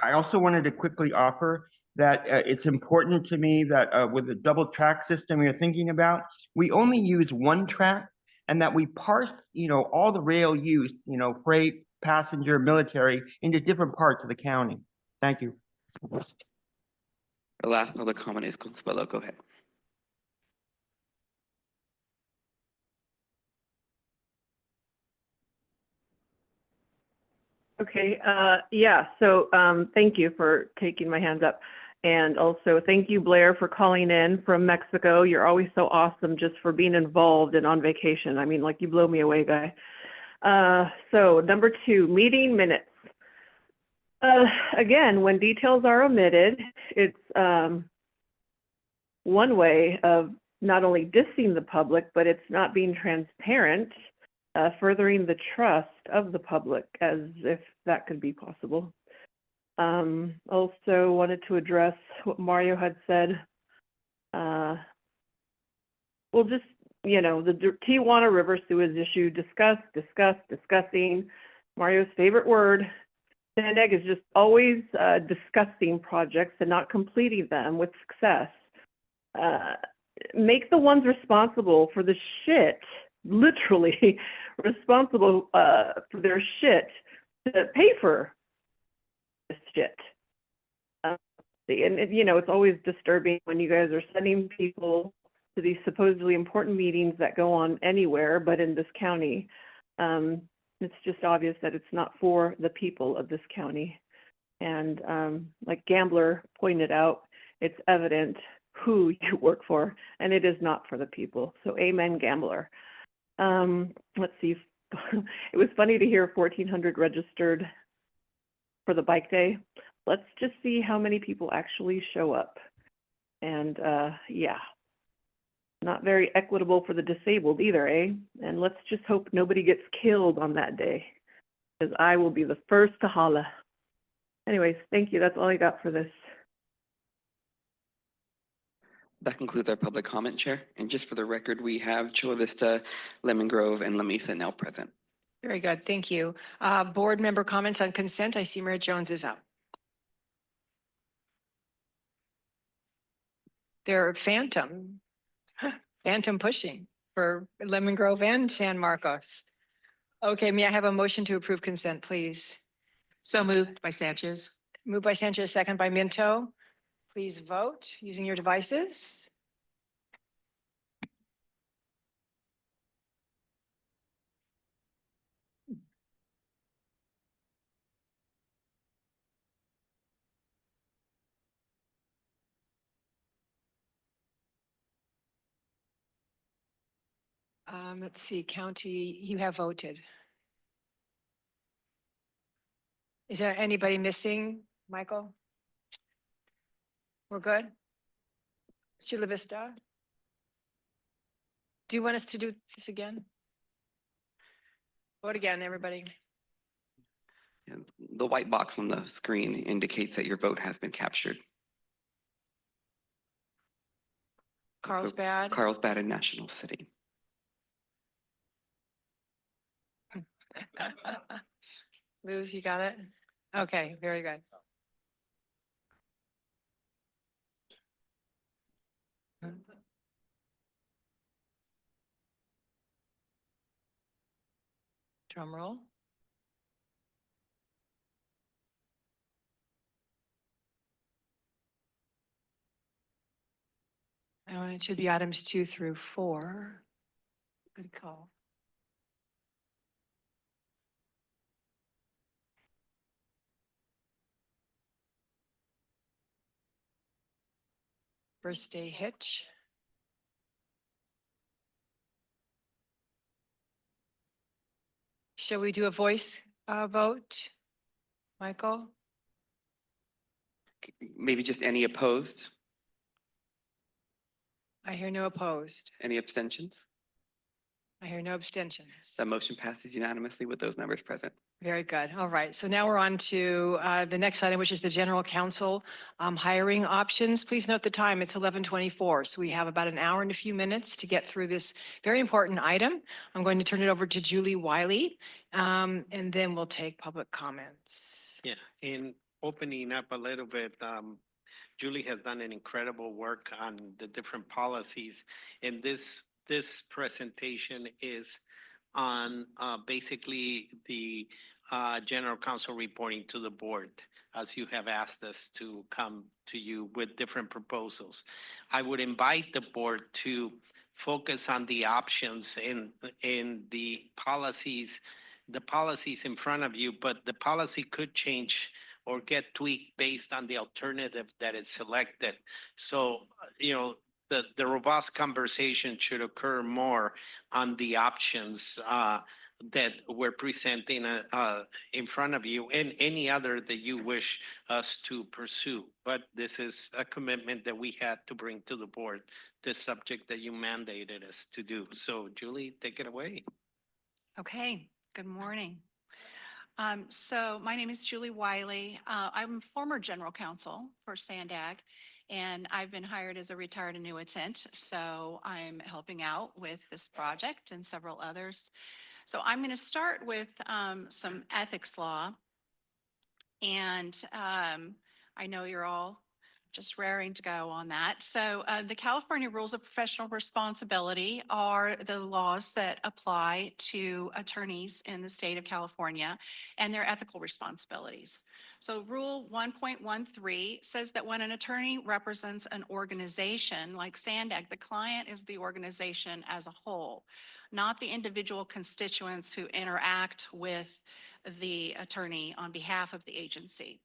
also wanted to quickly offer that it's important to me that with the double track system you're thinking about, we only use one track and that we parse, all the rail use, freight, passenger, military into different parts of the county. Thank you. The last public comment is Consuelo. Go ahead. Okay, yeah, so thank you for taking my hands up. And also thank you, Blair, for calling in from Mexico. You're always so awesome just for being involved and on vacation. I mean, like, you blow me away, guy. So number 2, meeting minutes. Again, when details are omitted, it's one way of not only dissing the public, but it's not being transparent, furthering the trust of the public, as if that could be possible. Also wanted to address what Mario had said. Well, just, you know, the Tijuana River sewage issue, discussing. Mario's favorite word. SANDAG is just always discussing projects and not completing them with success. Make the ones responsible for the shit, literally responsible for their shit, to pay for this shit. And you know, it's always disturbing when you guys are sending people to these supposedly important meetings that go on anywhere but in this county. It's just obvious that it's not for the people of this county. And like Gambler pointed out, it's evident who you work for, and it is not for the people. So amen, Gambler. Let's see. It was funny to hear 1,400 registered for the bike day. Let's just see how many people actually show up. And yeah, not very equitable for the disabled either, eh? And let's just hope nobody gets killed on that day, because I will be the first to holla. Anyways, thank you. That's all I got for this. That concludes our public comment, Chair. And just for the record, we have Chula Vista, Lemon Grove, and La Mesa now present. Very good, thank you. Board member comments on consent. I see Maria Jones is up. They're phantom pushing for Lemon Grove and San Marcos. Okay, may I have a motion to approve consent, please? So moved by Sanchez. Moved by Sanchez, second by Minto. Please vote using your devices. Let's see, county, you have voted. Is there anybody missing, Michael? We're good? Chula Vista? Do you want us to do this again? Vote again, everybody. And the white box on the screen indicates that your vote has been captured. Carlsbad? Carlsbad and National City. Luz, you got it? Okay, very good. Drum roll. It should be items 2 through 4. Good call. Birthday hitch. Shall we do a voice vote? Michael? Maybe just any opposed? I hear no opposed. Any abstentions? I hear no abstentions. That motion passes unanimously with those members present. Very good. All right. So now we're on to the next item, which is the general counsel hiring options. Please note the time. It's 11:24. So we have about an hour and a few minutes to get through this very important item. I'm going to turn it over to Julie Wiley, and then we'll take public comments. Yeah, in opening up a little bit, Julie has done an incredible work on the different policies. And this presentation is on basically the general counsel reporting to the board, as you have asked us to come to you with different proposals. I would invite the board to focus on the options in the policies the policies in front of you, but the policy could change or get tweaked based on the alternative that is selected. So, the robust conversation should occur more on the options that we're presenting in front of you and any other that you wish us to pursue. But this is a commitment that we had to bring to the board, the subject that you mandated us to do. So Julie, take it away. Okay, good morning. So my name is Julie Wiley. I'm former general counsel for SANDAG, and I've been hired as a retired annuitant. So I'm helping out with this project and several others. So I'm going to start with some ethics law. And I know you're all just raring to go on that. So the California Rules of Professional Responsibility are the laws that apply to attorneys in the state of California and their ethical responsibilities. So Rule 1.13 says that when an attorney represents an organization like SANDAG, the client is the organization as a whole, not the individual constituents who interact with the attorney on behalf of the agency.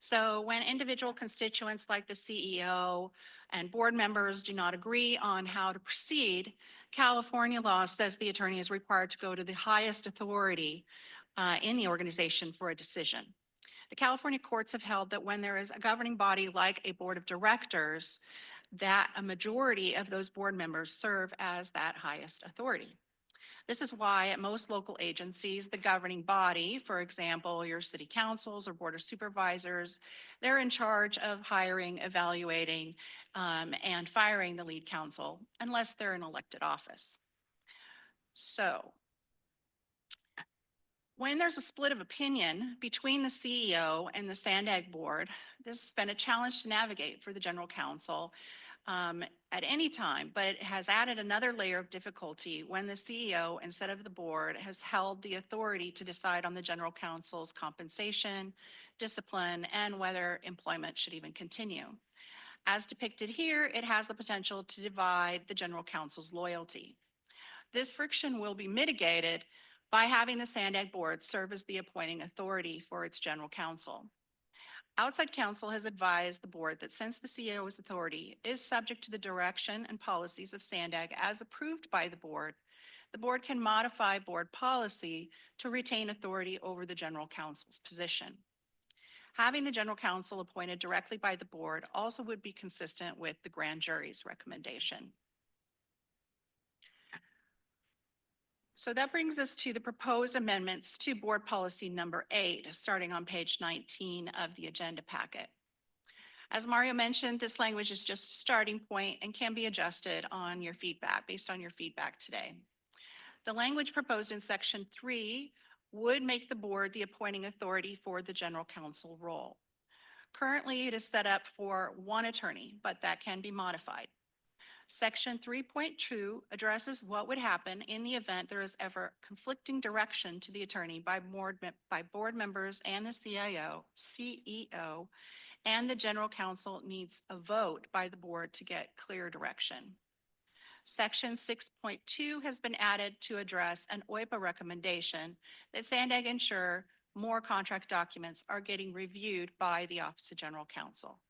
So when individual constituents like the CEO and board members do not agree on how to proceed, California law says the attorney is required to go to the highest authority in the organization for a decision. The California courts have held that when there is a governing body like a board of directors, that a majority of those board members serve as that highest authority. This is why at most local agencies, the governing body, for example, your city councils or board of supervisors, they're in charge of hiring, evaluating, and firing the lead counsel unless they're in elected office. So when there's a split of opinion between the CEO and the SANDAG board, this has been a challenge to navigate for the general counsel at any time, but it has added another layer of difficulty when the CEO, instead of the board, has held the authority to decide on the general counsel's compensation, discipline, and whether employment should even continue. As depicted here, it has the potential to divide the general counsel's loyalty. This friction will be mitigated by having the SANDAG board serve as the appointing authority for its general counsel. Outside counsel has advised the board that since the CEO's authority is subject to the direction and policies of SANDAG as approved by the board can modify board policy to retain authority over the general counsel's position. Having the general counsel appointed directly by the board also would be consistent with the grand jury's recommendation. So that brings us to the proposed amendments to board policy number 8, starting on page 19 of the agenda packet. As Mario mentioned, this language is just a starting point and can be adjusted on your feedback, based on your feedback today. The language proposed in section 3 would make the board the appointing authority for the general counsel role. Currently, it is set up for one attorney, but that can be modified. Section 3.2 addresses what would happen in the event there is ever conflicting direction to the attorney by board members and the CEO, and the general counsel needs a vote by the board to get clear direction. Section 6.2 has been added to address an OIPA recommendation that SANDAG ensure more contract documents are getting reviewed by the Office of General Counsel.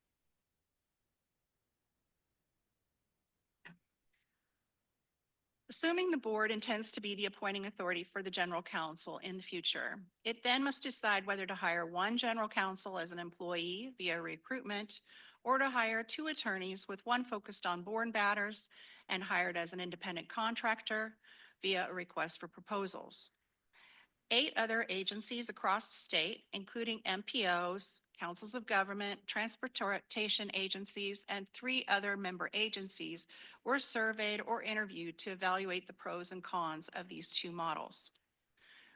Assuming the board intends to be the appointing authority for the general counsel in the future, it then must decide whether to hire one general counsel as an employee via recruitment or to hire 2 attorneys, with one focused on board matters and hired as an independent contractor via a request for proposals. 8 other agencies across the state, including MPOs, councils of government, transportation agencies, and 3 other member agencies were surveyed or interviewed to evaluate the pros and cons of these 2 models.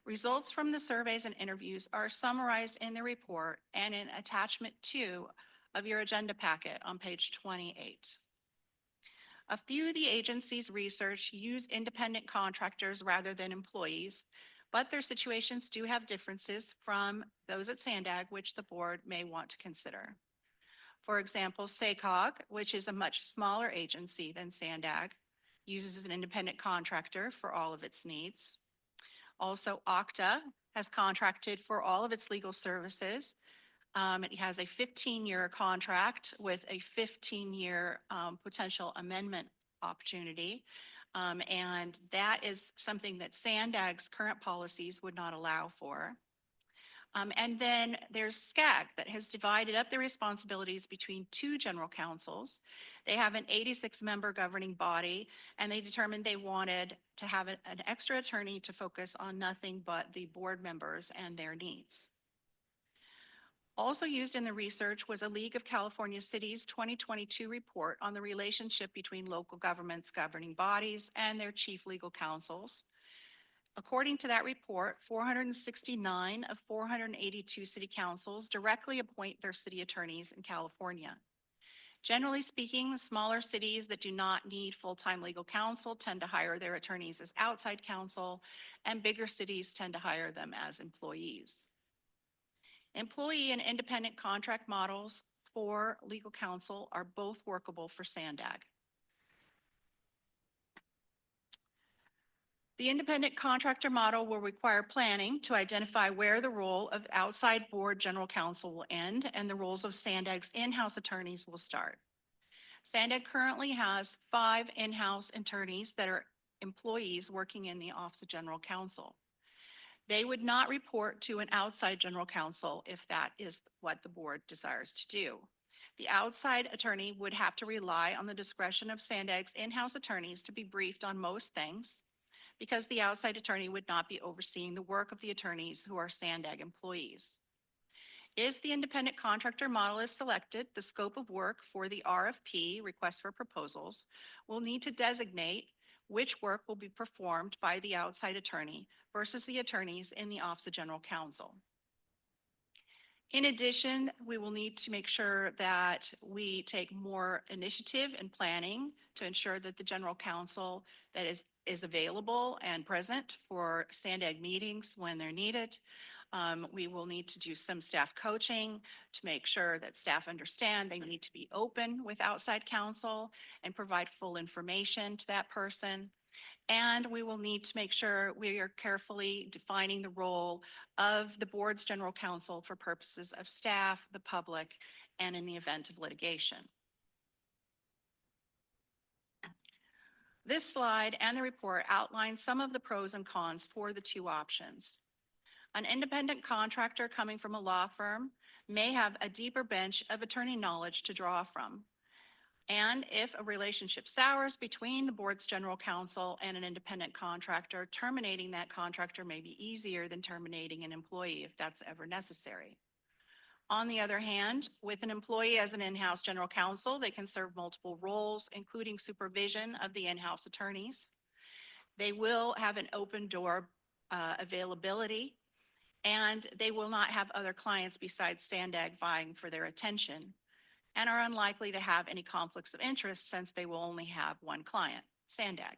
Results from the surveys and interviews are summarized in the report and in attachment 2 of your agenda packet on page 28. A few of the agencies' research use independent contractors rather than employees, but their situations do have differences from those at SANDAG, which the board may want to consider. For example, SACOG, which is a much smaller agency than SANDAG, uses an independent contractor for all of its needs. Also, OCTA has contracted for all of its legal services. It has a 15-year contract with a 15-year potential amendment opportunity. And that is something that SANDAG's current policies would not allow for. And then there's SCAG that has divided up the responsibilities between two general councils. They have an 86-member governing body, and they determined they wanted to have an extra attorney to focus on nothing but the board members and their needs. Also used in the research was a League of California Cities 2022 report on the relationship between local governments, governing bodies, and their chief legal councils. According to that report, 469 of 482 city councils directly appoint their city attorneys in California. Generally speaking, the smaller cities that do not need full-time legal counsel tend to hire their attorneys as outside counsel, and bigger cities tend to hire them as employees. Employee and independent contract models for legal counsel are both workable for SANDAG. The independent contractor model will require planning to identify where the role of outside board general counsel will end and the roles of SANDAG's in-house attorneys will start. SANDAG currently has 5 in-house attorneys that are employees working in the Office of General Counsel. They would not report to an outside general counsel if that is what the board desires to do. The outside attorney would have to rely on the discretion of SANDAG's in-house attorneys to be briefed on most things, because the outside attorney would not be overseeing the work of the attorneys who are SANDAG employees. If the independent contractor model is selected, the scope of work for the RFP, request for proposals, will need to designate which work will be performed by the outside attorney versus the attorneys in the Office of General Counsel. In addition, we will need to make sure that we take more initiative in planning to ensure that the general counsel that is available and present for SANDAG meetings when they're needed. We will need to do some staff coaching to make sure that staff understand they need to be open with outside counsel and provide full information to that person. And we will need to make sure we are carefully defining the role of the board's general counsel for purposes of staff, the public, and in the event of litigation. This slide and the report outline some of the pros and cons for the two options. An independent contractor coming from a law firm may have a deeper bench of attorney knowledge to draw from. And if a relationship sours between the board's general counsel and an independent contractor, terminating that contractor may be easier than terminating an employee if that's ever necessary. On the other hand, with an employee as an in-house general counsel, they can serve multiple roles, including supervision of the in-house attorneys. They will have an open door availability, and they will not have other clients besides SANDAG vying for their attention, and are unlikely to have any conflicts of interest since they will only have one client, SANDAG.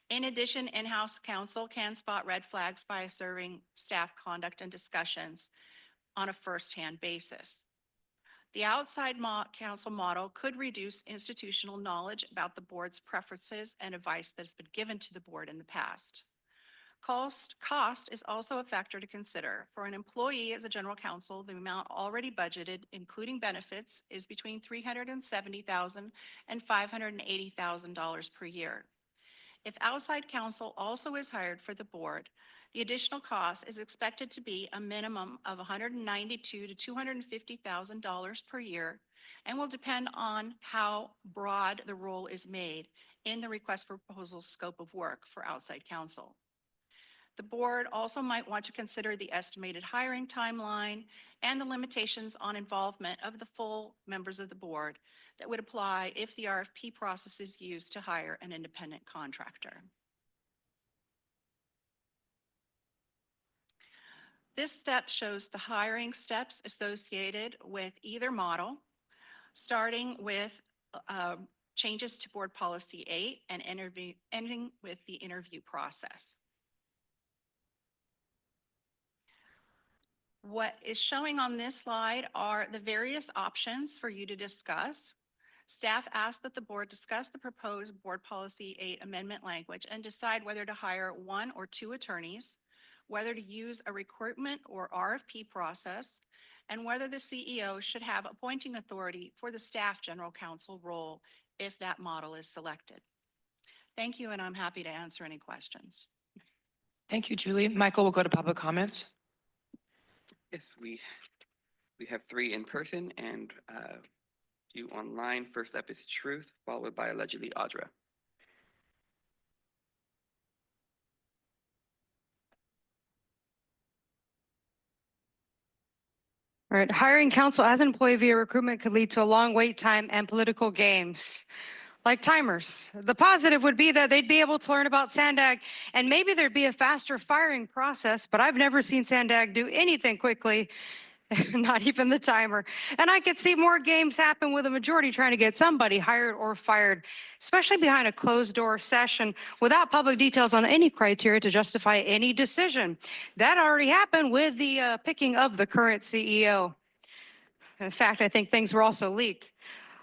In addition, in-house counsel can spot red flags by observing staff conduct and discussions on a first-hand basis. The outside counsel model could reduce institutional knowledge about the board's preferences and advice that has been given to the board in the past. Cost is also a factor to consider. For an employee as a general counsel, the amount already budgeted, including benefits, is between $370,000 and $580,000 per year. If outside counsel also is hired for the board, the additional cost is expected to be a minimum of $192,000 to $250,000 per year, and will depend on how broad the role is made in the request for proposal scope of work for outside counsel. The board also might want to consider the estimated hiring timeline and the limitations on involvement of the full members of the board that would apply if the RFP process is used to hire an independent contractor. This step shows the hiring steps associated with either model, starting with changes to Board Policy 8 and ending with the interview process. What is showing on this slide are the various options for you to discuss. Staff asked that the board discuss the proposed Board Policy 8 amendment language and decide whether to hire 1 or 2 attorneys, whether to use a recruitment or RFP process, and whether the CEO should have appointing authority for the staff general counsel role if that model is selected. Thank you, and I'm happy to answer any questions. Thank you, Julie. Michael, we'll go to public comments. Yes, we have 3 in person and 2 online. First up is Truth, followed by allegedly Audra. All right, hiring counsel as an employee via recruitment could lead to a long wait time and political games, like timers. The positive would be that they'd be able to learn about SANDAG and maybe there'd be a faster firing process, but I've never seen SANDAG do anything quickly, not even the timer. And I could see more games happen with a majority trying to get somebody hired or fired, especially behind a closed door session without public details on any criteria to justify any decision. That already happened with the picking of the current CEO. In fact, I think things were also leaked.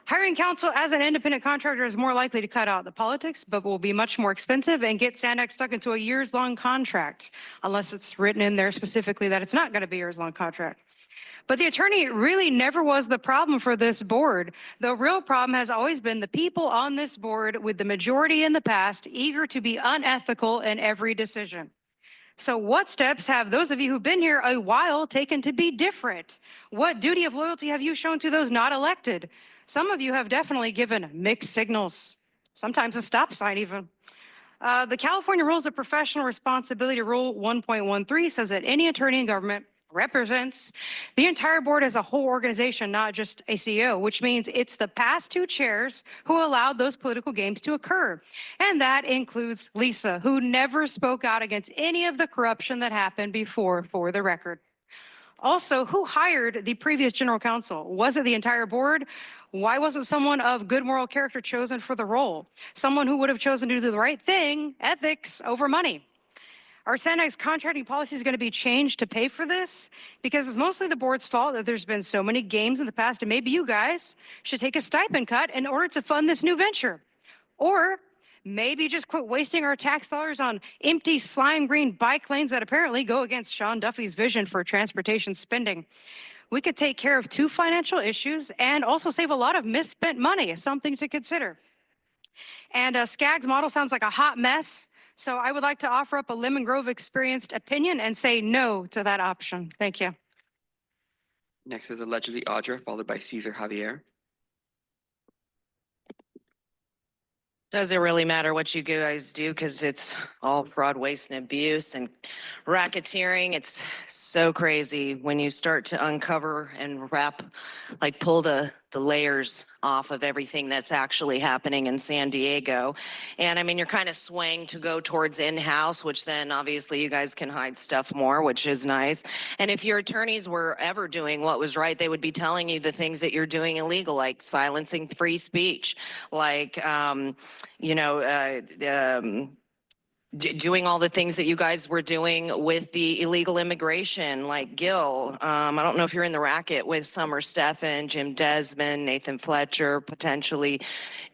Hiring counsel as an independent contractor is more likely to cut out the politics, but will be much more expensive and get SANDAG stuck into a years-long contract, unless it's written in there specifically that it's not going to be a years-long contract. But the attorney really never was the problem for this board. The real problem has always been the people on this board, with the majority in the past eager to be unethical in every decision. So what steps have those of you who've been here a while taken to be different? What duty of loyalty have you shown to those not elected? Some of you have definitely given mixed signals, sometimes a stop sign even. The California Rules of Professional Responsibility Rule 1.13 says that any attorney in government represents the entire board as a whole organization, not just a CEO, which means it's the past 2 chairs who allowed those political games to occur. And that includes Lisa, who never spoke out against any of the corruption that happened before, for the record. Also, who hired the previous general counsel? Was it the entire board? Why wasn't someone of good moral character chosen for the role? Someone who would have chosen to do the right thing, ethics over money. Are SANDAG's contracting policies going to be changed to pay for this? Because it's mostly the board's fault that there's been so many games in the past, and maybe you guys should take a stipend cut in order to fund this new venture. Or maybe just quit wasting our tax dollars on empty slime green bike lanes that apparently go against Sean Duffy's vision for transportation spending. We could take care of 2 financial issues and also save a lot of misspent money, something to consider. And SCAG's model sounds like a hot mess. So I would like to offer up a Lemon Grove experienced opinion and say no to that option. Thank you. Next is allegedly Audra, followed by Cesar Javier. Does it really matter what you guys do? Because it's all fraud, waste, and abuse and racketeering. It's so crazy when you start to uncover and pull the layers off of everything that's actually happening in San Diego. And I mean, you're kind of swaying to go towards in-house, which then obviously you guys can hide stuff more, which is nice. And if your attorneys were ever doing what was right, they would be telling you the things that you're doing illegal, like silencing free speech, like, doing all the things that you guys were doing with the illegal immigration, like Gil. I don't know if you're in the racket with Summer Steffen, Jim Desmond, Nathan Fletcher, potentially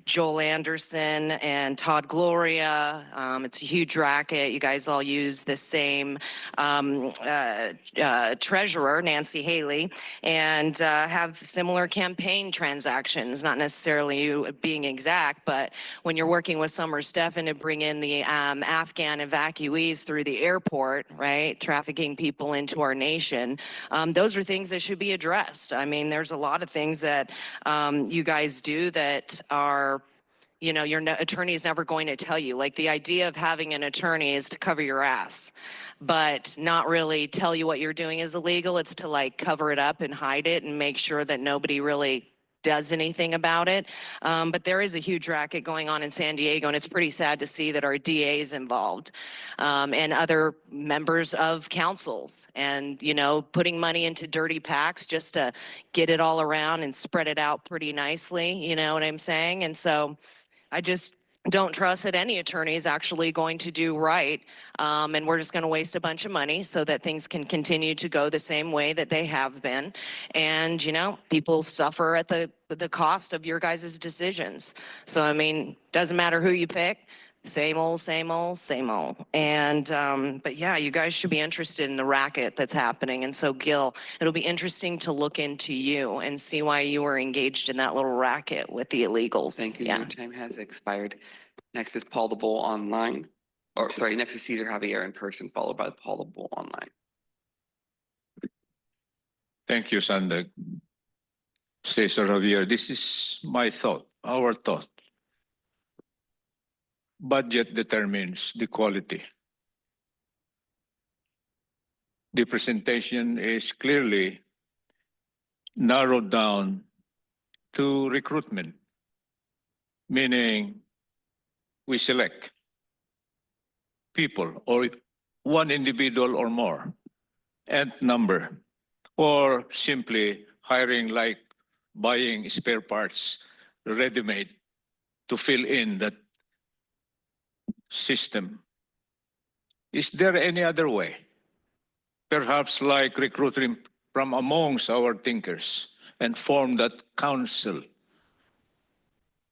Joel Anderson and Todd Gloria. It's a huge racket. You guys all use the same treasurer, Nancy Haley, and have similar campaign transactions, not necessarily you being exact, but when you're working with Summer Steffen to bring in the Afghan evacuees through the airport, right, trafficking people into our nation, those are things that should be addressed. I mean, there's a lot of things that you guys do that are, your attorney is never going to tell you. Like, the idea of having an attorney is to cover your ass, but not really tell you what you're doing is illegal. It's to cover it up and hide it and make sure that nobody really does anything about it. But there is a huge racket going on in San Diego, and it's pretty sad to see that our DA is involved, and other members of councils, and, putting money into dirty PACs just to get it all around and spread it out pretty nicely. You know what I'm saying? And so I just don't trust that any attorney is actually going to do right. And we're just going to waste a bunch of money so that things can continue to go the same way that they have been. And, you know, people suffer at the cost of your guys' decisions. So, I mean, doesn't matter who you pick. Same old, same old, same old. And, but yeah, you guys should be interested in the racket that's happening. And so, Gil, it'll be interesting to look into you and see why you were engaged in that little racket with the illegals. Thank you. Yeah. Your time has expired. Next is Paul the Bull online. Or sorry, next is Cesar Javier in person, followed by Paul the Bull online. Thank you, SANDAG. Cesar Javier, this is my thought, our thought. Budget determines the quality. The presentation is clearly narrowed down to recruitment, meaning we select people or one individual or more, and number, or simply hiring, like buying spare parts ready-made to fill in that system. Is there any other way? Perhaps like recruiting from amongst our thinkers and form that council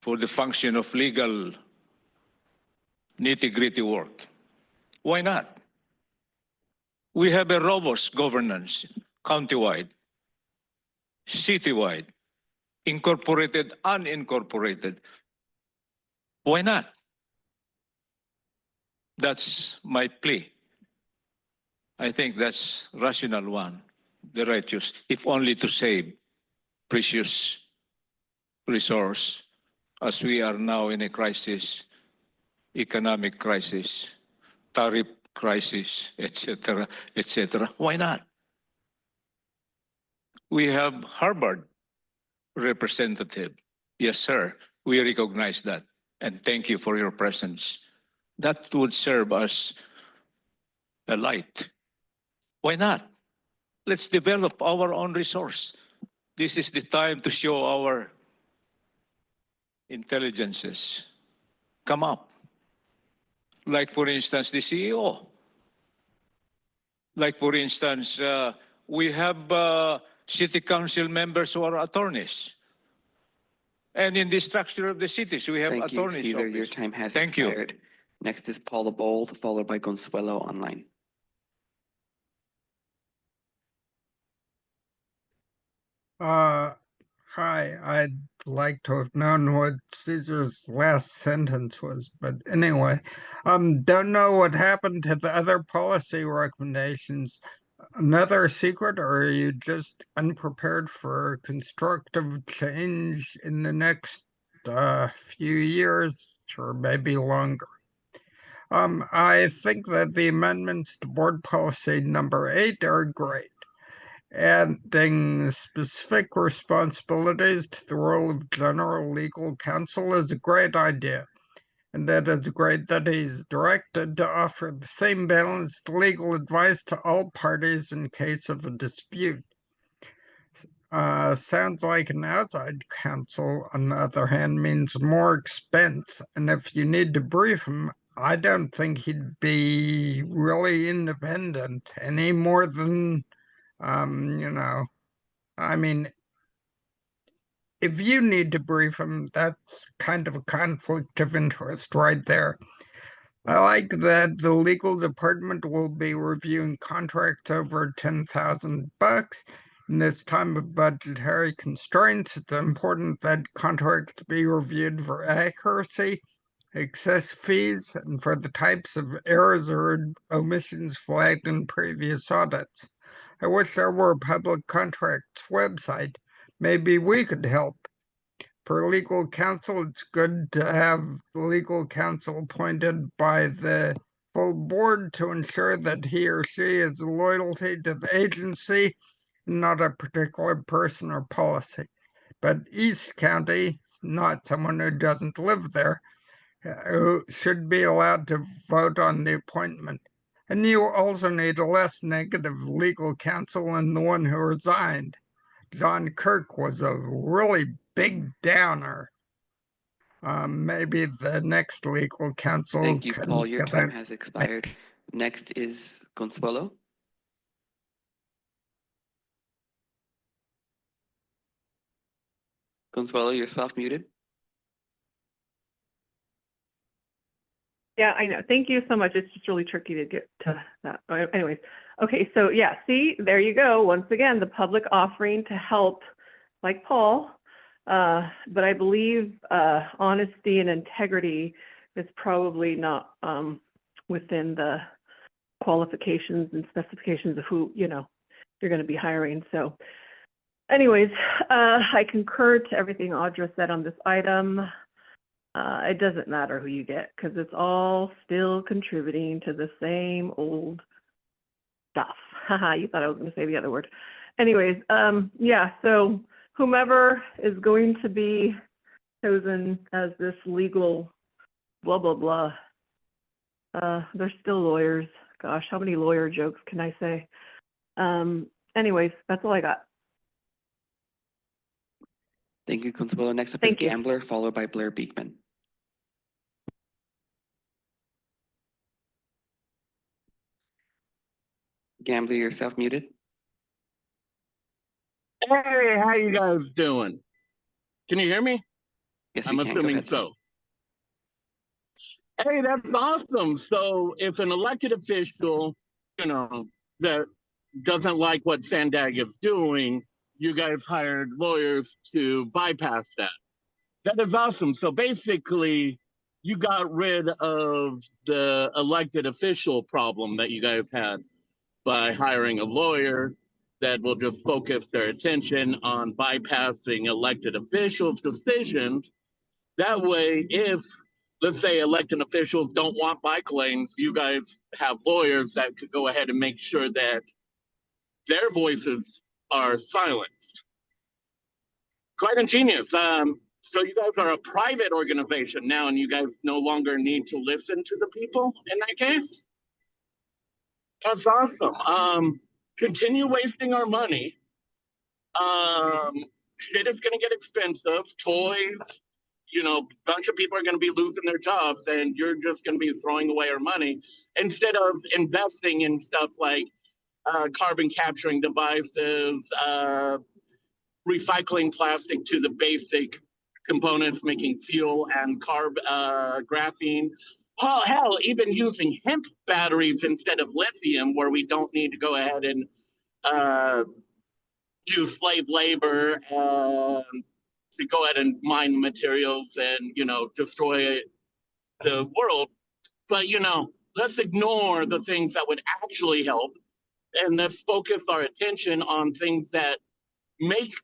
for the function of legal nitty-gritty work. Why not? We have a robust governance, countywide, citywide, incorporated, unincorporated. Why not? That's my plea. I think that's rational one, the righteous, if only to save precious resource as we are now in a crisis, economic crisis, tariff crisis, etc., etc. Why not? We have Harvard representative. Yes, sir, we recognize that. And thank you for your presence. That would serve as a light. Why not? Let's develop our own resource. This is the time to show our intelligences come up. Like, for instance, the CEO. Like, for instance, we have city council members who are attorneys. And in the structure of the cities, we have Thank you, attorneys. Cesar. Your time has Thank expired. you. Next is Paul the Bold, followed by Consuelo online. Hi, I'd like to have known what Caesar's last sentence was, but anyway, don't know what happened to the other policy recommendations. Another secret, or are you just unprepared for constructive change in the next few years, or maybe longer? I think that the amendments to board policy number 8 are great. Adding specific responsibilities to the role of general legal counsel is a great idea. And that it's great that he's directed to offer the same balanced legal advice to all parties in case of a dispute. Sounds like an outside counsel, on the other hand, means more expense. And if you need to brief him, I don't think he'd be really independent any more than, you know, I mean, if you need to brief him, that's kind of a conflict of interest right there. I like that the legal department will be reviewing contracts over $10,000. In this time of budgetary constraints, it's important that contracts be reviewed for accuracy, excess fees, and for the types of errors or omissions flagged in previous audits. I wish there were a public contracts website. Maybe we could help. For legal counsel, it's good to have legal counsel appointed by the full board to ensure that he or she has loyalty to the agency, not a particular person or policy. But East County, not someone who doesn't live there, who should be allowed to vote on the appointment. And you also need a less negative legal counsel than the one who resigned. John Kirk was a really big downer. Maybe the next legal counsel Thank you, can Paul. Your get time in. has expired. Next is Consuelo. Consuelo, you're self-muted. Yeah, I know. Thank you so much. It's just really tricky to get to that. Anyways, okay, so yeah, see, there you go. Once again, the public offering to help, like Paul, but I believe honesty and integrity is probably not within the qualifications and specifications of who, you know, you're going to be hiring. So anyways, I concur to everything Audra said on this item. It doesn't matter who you get because it's all still contributing to the same old stuff. Haha, you thought I was going to say the other word. Anyways, yeah, so whomever is going to be chosen as this legal blah, blah, blah, they're still lawyers. Gosh, how many lawyer jokes can I say? Anyways, that's all I got. Thank you, Consuelo. Next up Thank is you. Gambler, followed by Blair Beekman. Gambler, you're self-muted. Hey, how you guys doing? Can you hear me? Yes, I'm we can. Go assuming ahead, sir. so. Hey, that's awesome. So if an elected official, you know, that doesn't like what SANDAG is doing, you guys hired lawyers to bypass that. That is awesome. So basically, you got rid of the elected official problem that you guys had by hiring a lawyer that will just focus their attention on bypassing elected officials' decisions. That way, if, let's say, elected officials don't want bike lanes, you guys have lawyers that could go ahead and make sure that their voices are silenced. Quite ingenious. So you guys are a private organization now, and you guys no longer need to listen to the people in that case? That's awesome. Continue wasting our money. Shit is gonna get expensive. Toys, you know, a bunch of people are gonna be losing their jobs, and you're just gonna be throwing away our money instead of investing in stuff like carbon capturing devices, recycling plastic to the basic components, making fuel and graphene. Hell, even using hemp batteries instead of lithium, where we don't need to go ahead and use slave labor to go ahead and mine materials and, you know, destroy the world. But, you know, let's ignore the things that would actually help and let's focus our attention on things that make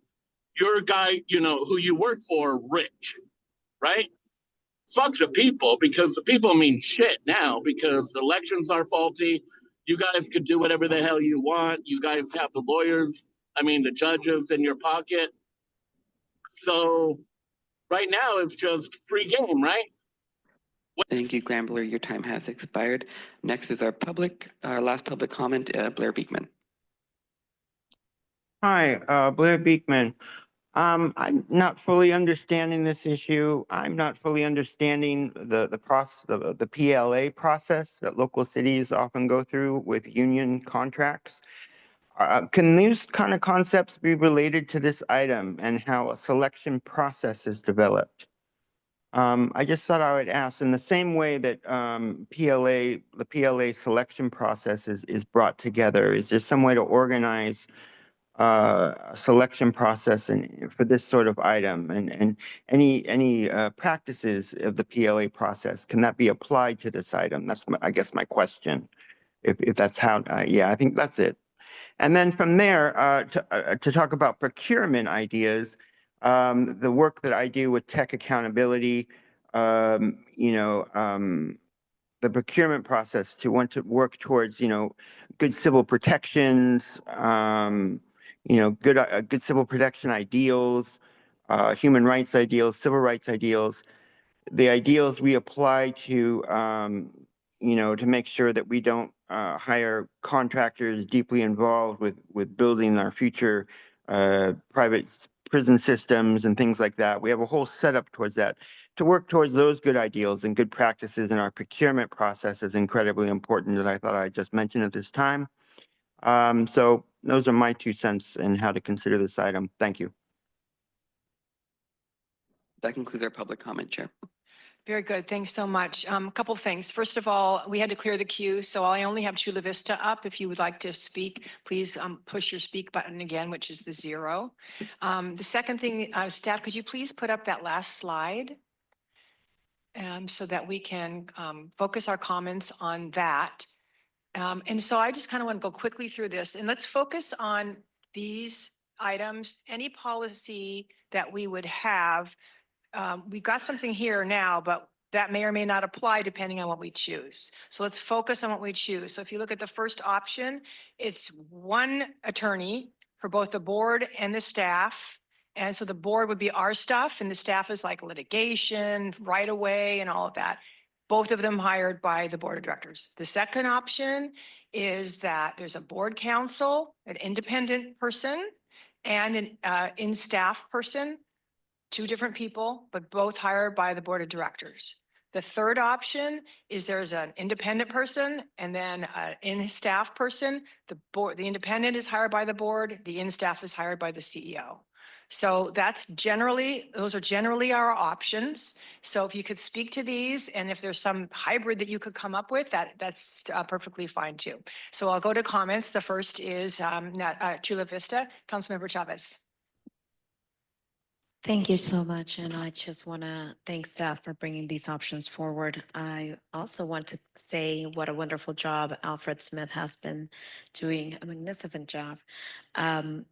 your guy, you know, who you work for rich, right? Fuck the people, because the people mean shit now because elections are faulty. You guys could do whatever the hell you want. You guys have the lawyers, the judges in your pocket. So right now it's just free game, right? Thank you, Gambler. Your time has expired. Next is our last public comment, Blair Beekman. Hi, Blair Beekman. I'm not fully understanding this issue. I'm not fully understanding the process, the PLA process that local cities often go through with union contracts. Can these kind of concepts be related to this item and how a selection process is developed? I just thought I would ask, in the same way that the PLA selection process is brought together, is there some way to organize a selection process for this sort of item, and any practices of the PLA process, can that be applied to this item? That's I guess my question. If that's how, yeah, I think that's it. And then from there, to talk about procurement ideas, the work that I do with tech accountability, the procurement process to want to work towards, good civil protections, good civil protection ideals, human rights ideals, civil rights ideals, the ideals we apply to, to make sure that we don't hire contractors deeply involved with building our future private prison systems and things like that. We have a whole setup towards that. To work towards those good ideals and good practices in our procurement process is incredibly important that I thought I'd just mention at this time. So those are my 2 cents in how to consider this item. Thank you. That concludes our public comment, Chair. Very good. Thanks so much. A couple things. First of all, we had to clear the queue, so I only have Chula Vista up. If you would like to speak, please push your speak button again, which is the 0. The second thing, staff, could you please put up that last slide? So that we can focus our comments on that. And so I just kind of want to go quickly through this, and let's focus on these items. Any policy that we would have, we've got something here now, but that may or may not apply depending on what we choose. So let's focus on what we choose. So if you look at the first option, it's 1 attorney for both the board and the staff. And so the board would be our stuff and the staff is like litigation, right away and all of that. Both of them hired by the board of directors. The second option is that there's a board counsel, an independent person, and an in-staff person, 2 different people, but both hired by the board of directors. The third option is there's an independent person and then an in-staff person. The independent is hired by the board, the in-staff is hired by the CEO. So those are generally our options. So if you could speak to these and if there's some hybrid that you could come up with, that's perfectly fine too. So I'll go to comments. The first is Chula Vista, Councilmember Chavez. Thank you so much. And I just want to thank staff for bringing these options forward. I also want to say what a wonderful job Alfred Smith has been doing, a magnificent job. And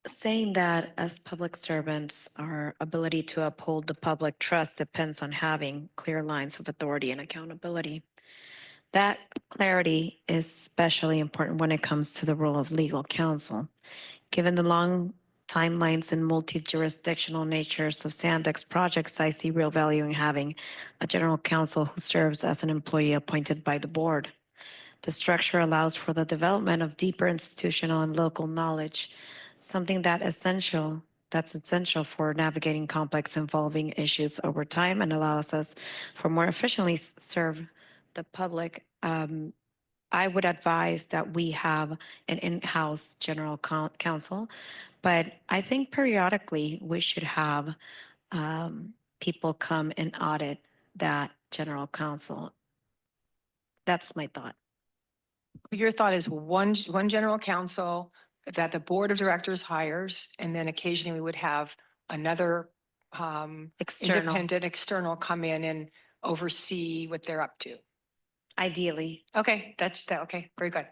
saying that as public servants, our ability to uphold the public trust depends on having clear lines of authority and accountability. That clarity is especially important when it comes to the role of legal counsel. Given the long timelines and multi-jurisdictional natures of SANDAG's projects, I see real value in having a general counsel who serves as an employee appointed by the board. The structure allows for the development of deeper institutional and local knowledge, something that's essential for navigating complex involving issues over time and allows us for more efficiently serve the public. I would advise that we have an in-house general counsel, but I think periodically we should have people come and audit that general counsel. That's my thought. Your thought is one general counsel that the board of directors hires, and then occasionally we would have another independent external come in and oversee what they're up to. Ideally. Okay, okay, very good.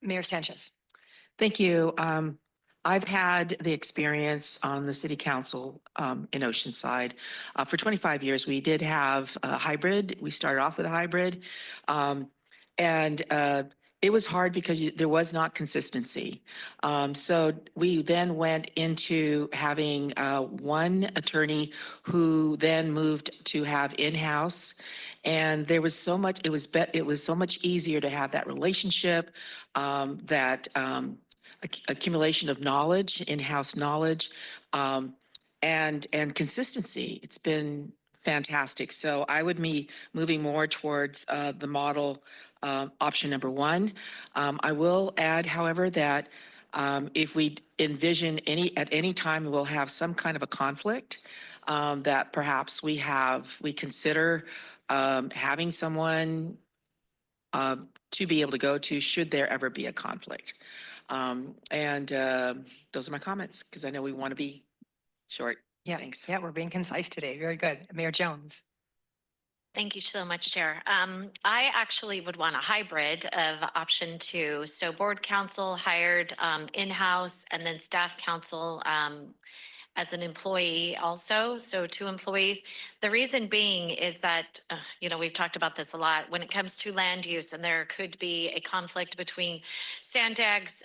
Mayor Sanchez. Thank you. I've had the experience on the city council in Oceanside. For 25 years, we did have a hybrid. We started off with a hybrid. And it was hard because there was not consistency. So we then went into having one attorney who then moved to have in-house. And there was so much, it was so much easier to have that relationship, that accumulation of knowledge, in-house knowledge, and consistency. It's been fantastic. So I would be moving more towards the model option number 1. I will add, however, that if we envision at any time we'll have some kind of a conflict, that perhaps we consider having someone to be able to go to should there ever be a conflict. And those are my comments because I know we want to be short. Yeah, thanks. Yeah, we're being concise today. Very good. Mayor Jones. Thank you so much, Chair. I actually would want a hybrid of option 2. So board counsel hired in-house and then staff counsel as an employee also. So 2 employees. The reason being is that, we've talked about this a lot when it comes to land use, and there could be a conflict between SANDAG's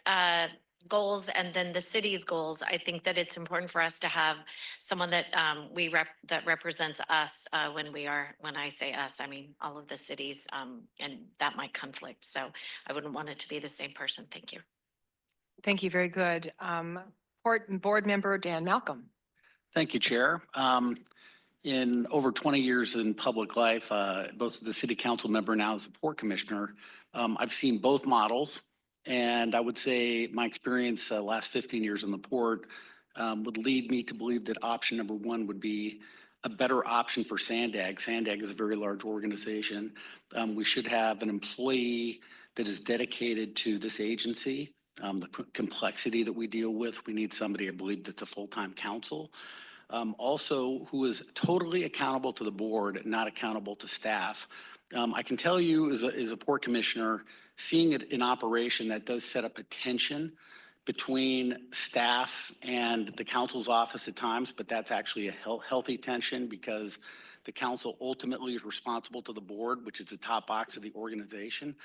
goals and then the city's goals. I think that it's important for us to have someone that that represents us when I say us, I mean all of the cities, and that might conflict. So I wouldn't want it to be the same person. Thank you. Thank you. Very good. Support Board Member Dan Malcolm. Thank you, Chair. In over 20 years in public life, both as the city council member now as a port commissioner, I've seen both models. And I would say my experience last 15 years in the port would lead me to believe that option number one would be a better option for SANDAG. SANDAG is a very large organization. We should have an employee that is dedicated to this agency. The complexity that we deal with, we need somebody, I believe, that's a full-time counsel. Also, who is totally accountable to the board, not accountable to staff. I can tell you as a port commissioner, seeing it in operation, that does set up a tension between staff and the council's office at times, but that's actually a healthy tension because the council ultimately is responsible to the board, which is the top box of the organization.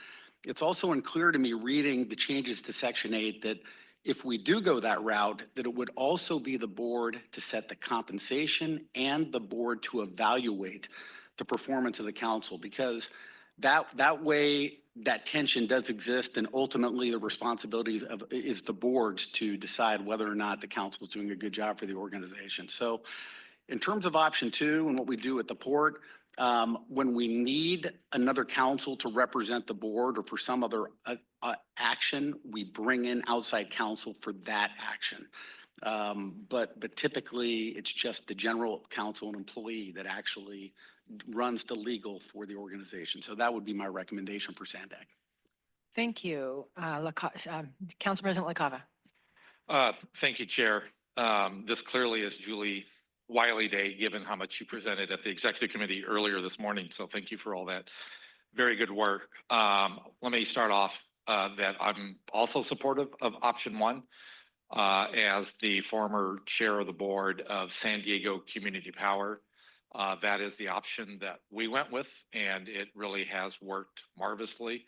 It's also unclear to me reading the changes to Section 8 that if we do go that route, that it would also be the board to set the compensation and the board to evaluate the performance of the council, because that way that tension does exist, and ultimately the responsibilities is the board's to decide whether or not the council is doing a good job for the organization. So in terms of option two and what we do at the port, when we need another council to represent the board or for some other action, we bring in outside counsel for that action. But typically it's just the general counsel and employee that actually runs the legal for the organization. So that would be my recommendation for SANDAG. Thank you. Council President LaCava. Thank you, Chair. This clearly is Julie Wiley Day, given how much you presented at the Executive Committee earlier this morning. So thank you for all that. Very good work. Let me start off that I'm also supportive of option one. As the former chair of the board of San Diego Community Power, that is the option that we went with, and it really has worked marvelously.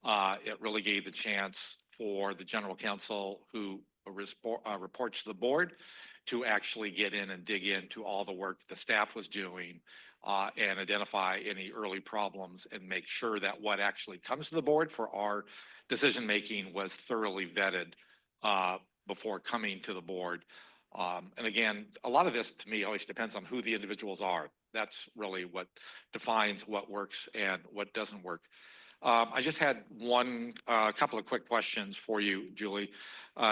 It really gave the chance for the general counsel who reports to the board to actually get in and dig into all the work the staff was doing and identify any early problems and make sure that what actually comes to the board for our decision-making was thoroughly vetted before coming to the board. And again, a lot of this to me always depends on who the individuals are. That's really what defines what works and what doesn't work. I just had a couple of quick questions for you, Julie.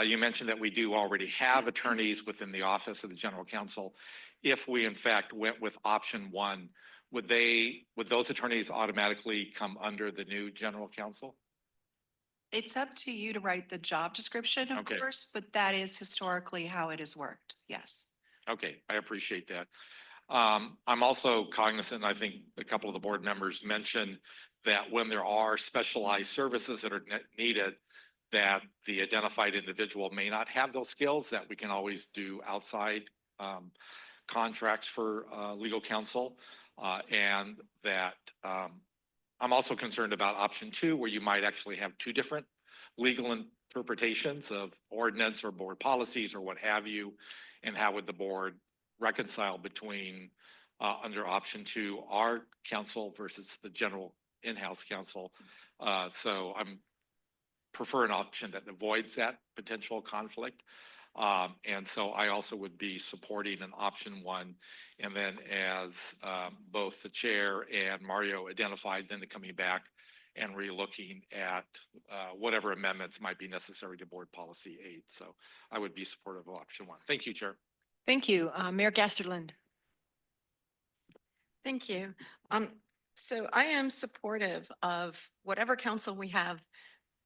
You mentioned that we do already have attorneys within the Office of the General Counsel. If we in fact went with option one, would those attorneys automatically come under the new General Counsel? It's up to you to write the job description, of course, but that is historically how it has worked. Yes. Okay, I appreciate that. I'm also cognizant, and I think a couple of the board members mentioned that when there are specialized services that are needed, that the identified individual may not have those skills, that we can always do outside contracts for legal counsel. And that I'm also concerned about option two, where you might actually have two different legal interpretations of ordinance or board policies or what have you, and how would the board reconcile between under option two, our counsel versus the general in-house counsel. So I'm prefer an option that avoids that potential conflict. And so I also would be supporting an option one. And then as both the chair and Mario identified, then coming back and re-looking at whatever amendments might be necessary to board policy 8. So I would be supportive of option one. Thank you, Chair. Thank you. Mayor Gasterland. Thank you. So I am supportive of whatever council we have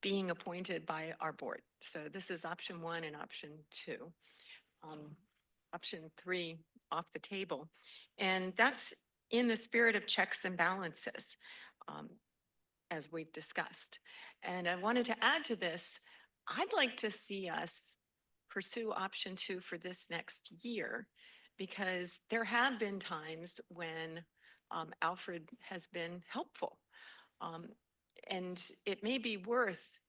being appointed by our board. So this is option one and option two. Option three off the table. And that's in the spirit of checks and balances, as we've discussed. And I wanted to add to this, I'd like to see us pursue option two for this next year, because there have been times when Alfred has been helpful. And it may be worth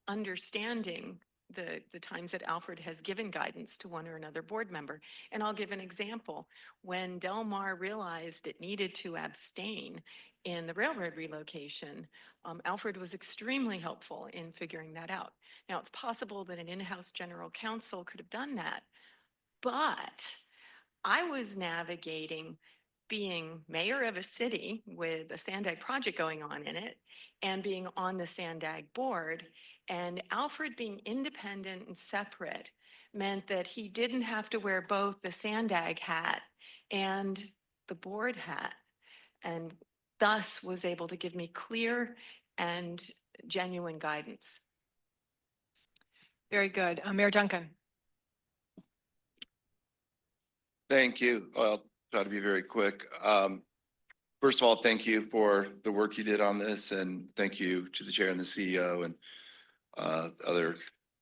understanding the times that Alfred has given guidance to one or another board member. And I'll give an example. When Del Mar realized it needed to abstain in the railroad relocation, Alfred was extremely helpful in figuring that out. Now, it's possible that an in-house general counsel could have done that, but I was navigating being mayor of a city with a SANDAG project going on in it and being on the SANDAG board, and Alfred being independent and separate meant that he didn't have to wear both the SANDAG hat and the board hat, and thus was able to give me clear and genuine guidance. Very good. Mayor Duncan. Thank you. I'll try to be very quick. First of all, thank you for the work you did on this, and thank you to the chair and the CEO and other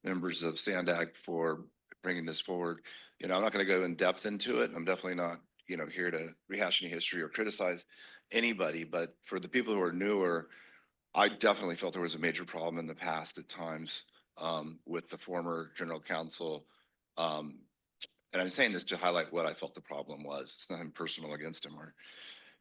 members of SANDAG for bringing this forward. I'm not going to go in depth into it. I'm definitely not, here to rehash any history or criticize anybody, but for the people who are newer, I definitely felt there was a major problem in the past at times with the former general counsel. And I'm saying this to highlight what I felt the problem was. It's nothing personal against him or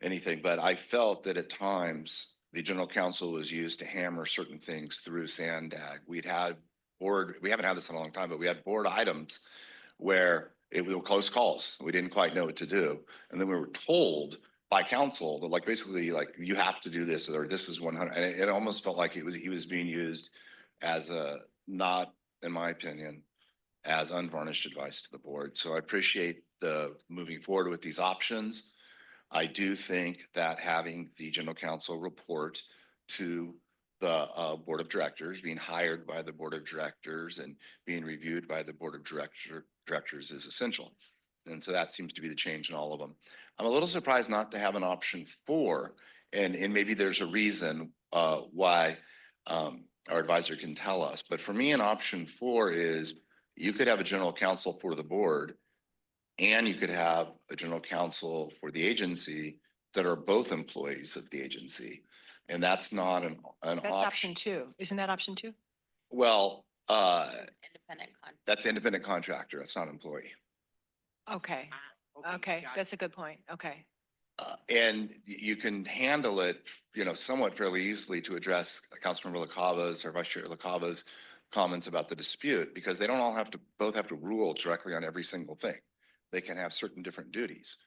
anything, but I felt that at times the general counsel was used to hammer certain things through SANDAG. We haven't had this in a long time, but we had board items where it were close calls. We didn't quite know what to do. And then we were told by counsel that basically you have to do this, or this is 100. And it almost felt like he was being used as not, in my opinion, as unvarnished advice to the board. So I appreciate the moving forward with these options. I do think that having the general counsel report to the board of directors, being hired by the board of directors and being reviewed by the board of directors is essential. And so that seems to be the change in all of them. I'm a little surprised not to have an option 4, and maybe there's a reason why our advisor can tell us. But for me, an option 4 is you could have a general counsel for the board, and you could have a general counsel for the agency that are both employees of the agency. And that's not an That's option 2. Isn't that option 2? Well, Independent that's independent contractor. That's not employee. Okay. Okay. That's a good point. Okay. And you can handle it, somewhat fairly easily to address Councilmember LaCava's or Vice Chair LaCava's comments about the dispute, because they don't all both have to rule directly on every single thing. They can have certain different duties.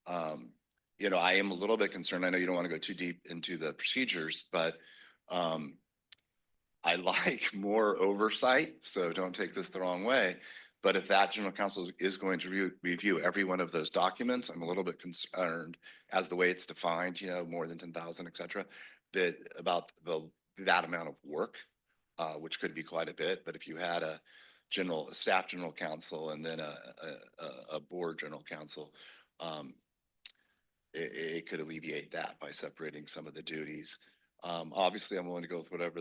I am a little bit concerned. I know you don't want to go too deep into the procedures, but I like more oversight. So don't take this the wrong way. But if that general counsel is going to review every one of those documents, I'm a little bit concerned as the way it's defined, more than 10,000, et cetera, about that amount of work, which could be quite a bit. But if you had a staff general counsel and then a board general counsel, it could alleviate that by separating some of the duties. Obviously, I'm willing to go with whatever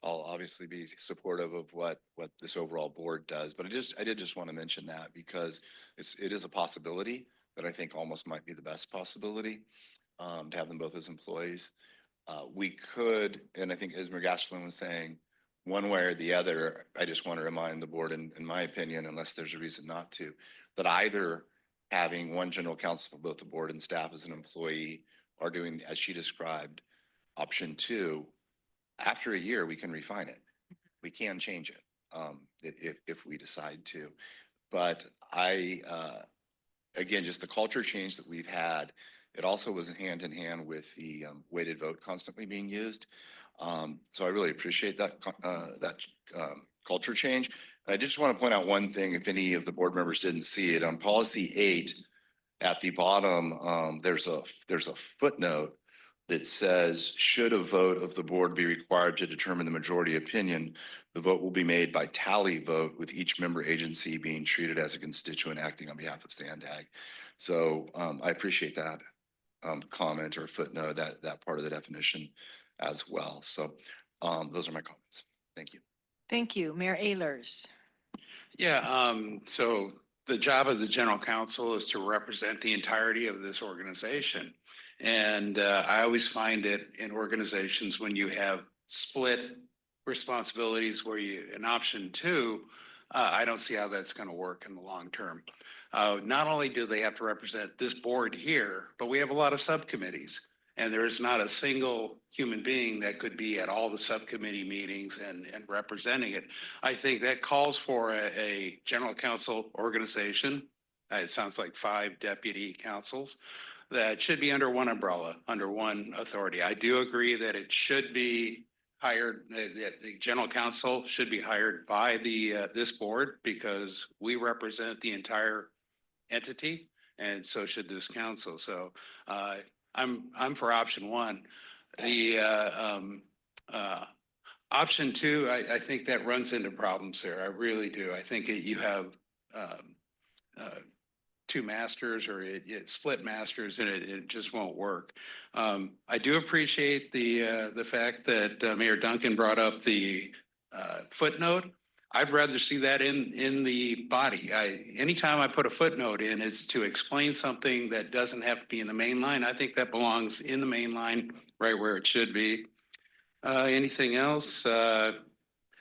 I'll obviously be supportive of what this overall board does, but I did just want to mention that because it is a possibility that I think almost might be the best possibility to have them both as employees. We could, and I think Ismail Gastelum was saying, one way or the other, I just want to remind the board, in my opinion, unless there's a reason not to, that either having one general counsel for both the board and staff as an employee or doing, as she described, option 2, after a year, we can refine it. We can change it if we decide to. But again, just the culture change that we've had, it also was hand in hand with the weighted vote constantly being used. So I really appreciate that culture change. And I just want to point out one thing, if any of the board members didn't see it, on policy 8 at the bottom, there's a footnote that says, should a vote of the board be required to determine the majority opinion, the vote will be made by tally vote, with each member agency being treated as a constituent acting on behalf of SANDAG. So I appreciate that comment or footnote, that part of the definition as well. So those are my comments. Thank you. Thank you. Mayor Ehlers. Yeah, so the job of the general counsel is to represent the entirety of this organization. And I always find it in organizations when you have split responsibilities where you, in option two, I don't see how that's going to work in the long term. Not only do they have to represent this board here, but we have a lot of subcommittees. And there is not a single human being that could be at all the subcommittee meetings and representing it. I think that calls for a general counsel organization. It sounds like 5 deputy councils that should be under one umbrella, under one authority. I do agree that it should be hired, that the general counsel should be hired by this board because we represent the entire entity, and so should this council. So I'm for option one. The option two, I think that runs into problems there. I really do. I think you have 2 masters or it split masters and it just won't work. I do appreciate the fact that Mayor Duncan brought up the footnote. I'd rather see that in the body. Anytime I put a footnote in, it's to explain something that doesn't have to be in the main line. I think that belongs in the main line, right where it should be. Anything else?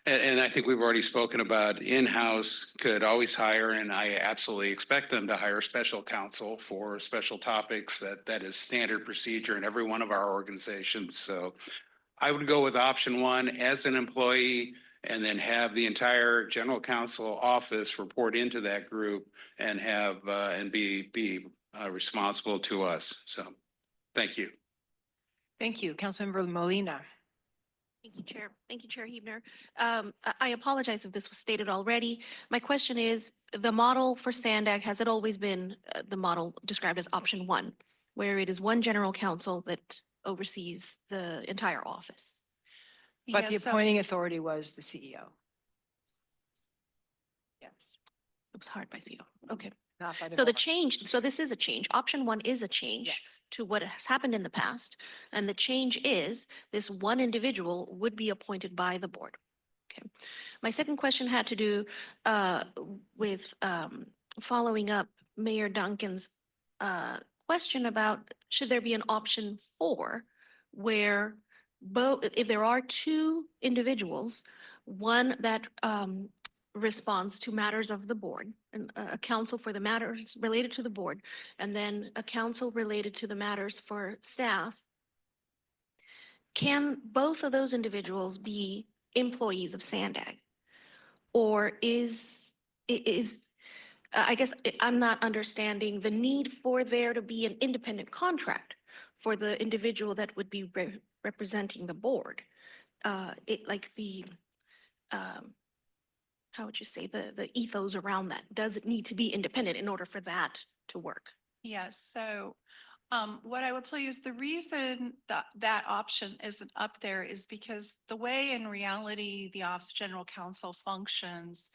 And I think we've already spoken about in-house could always hire, and I absolutely expect them to hire special counsel for special topics. That is standard procedure in every one of our organizations. So I would go with option one as an employee, and then have the entire general counsel office report into that group and have and be responsible to us. So thank you. Thank you. Councilmember Molina. Thank you, Chair. Thank you, Chair Hebner. I apologize if this was stated already. My question is, the model for SANDAG, has it always been the model described as option one, where it is one general counsel that oversees the entire office? But the Yes, so- appointing authority was the CEO. Yes, It was hired by CEO. Okay. not by the So the board. change, so this is a change. Option one is a change Yes. to what has happened in the past. And the change is this one individual would be appointed by the board. Okay. My second question had to do with following up Mayor Duncan's question about should there be an option 4 where both, if there are 2 individuals, one that responds to matters of the board, and a counsel for the matters related to the board, and then a counsel related to the matters for staff. Can both of those individuals be employees of SANDAG? Or I guess I'm not understanding the need for there to be an independent contract for the individual that would be representing the board. How would you say, the ethos around that? Does it need to be independent in order for that to work? Yes, so what I will tell you is the reason that that option isn't up there is because the way in reality the Office of General Counsel functions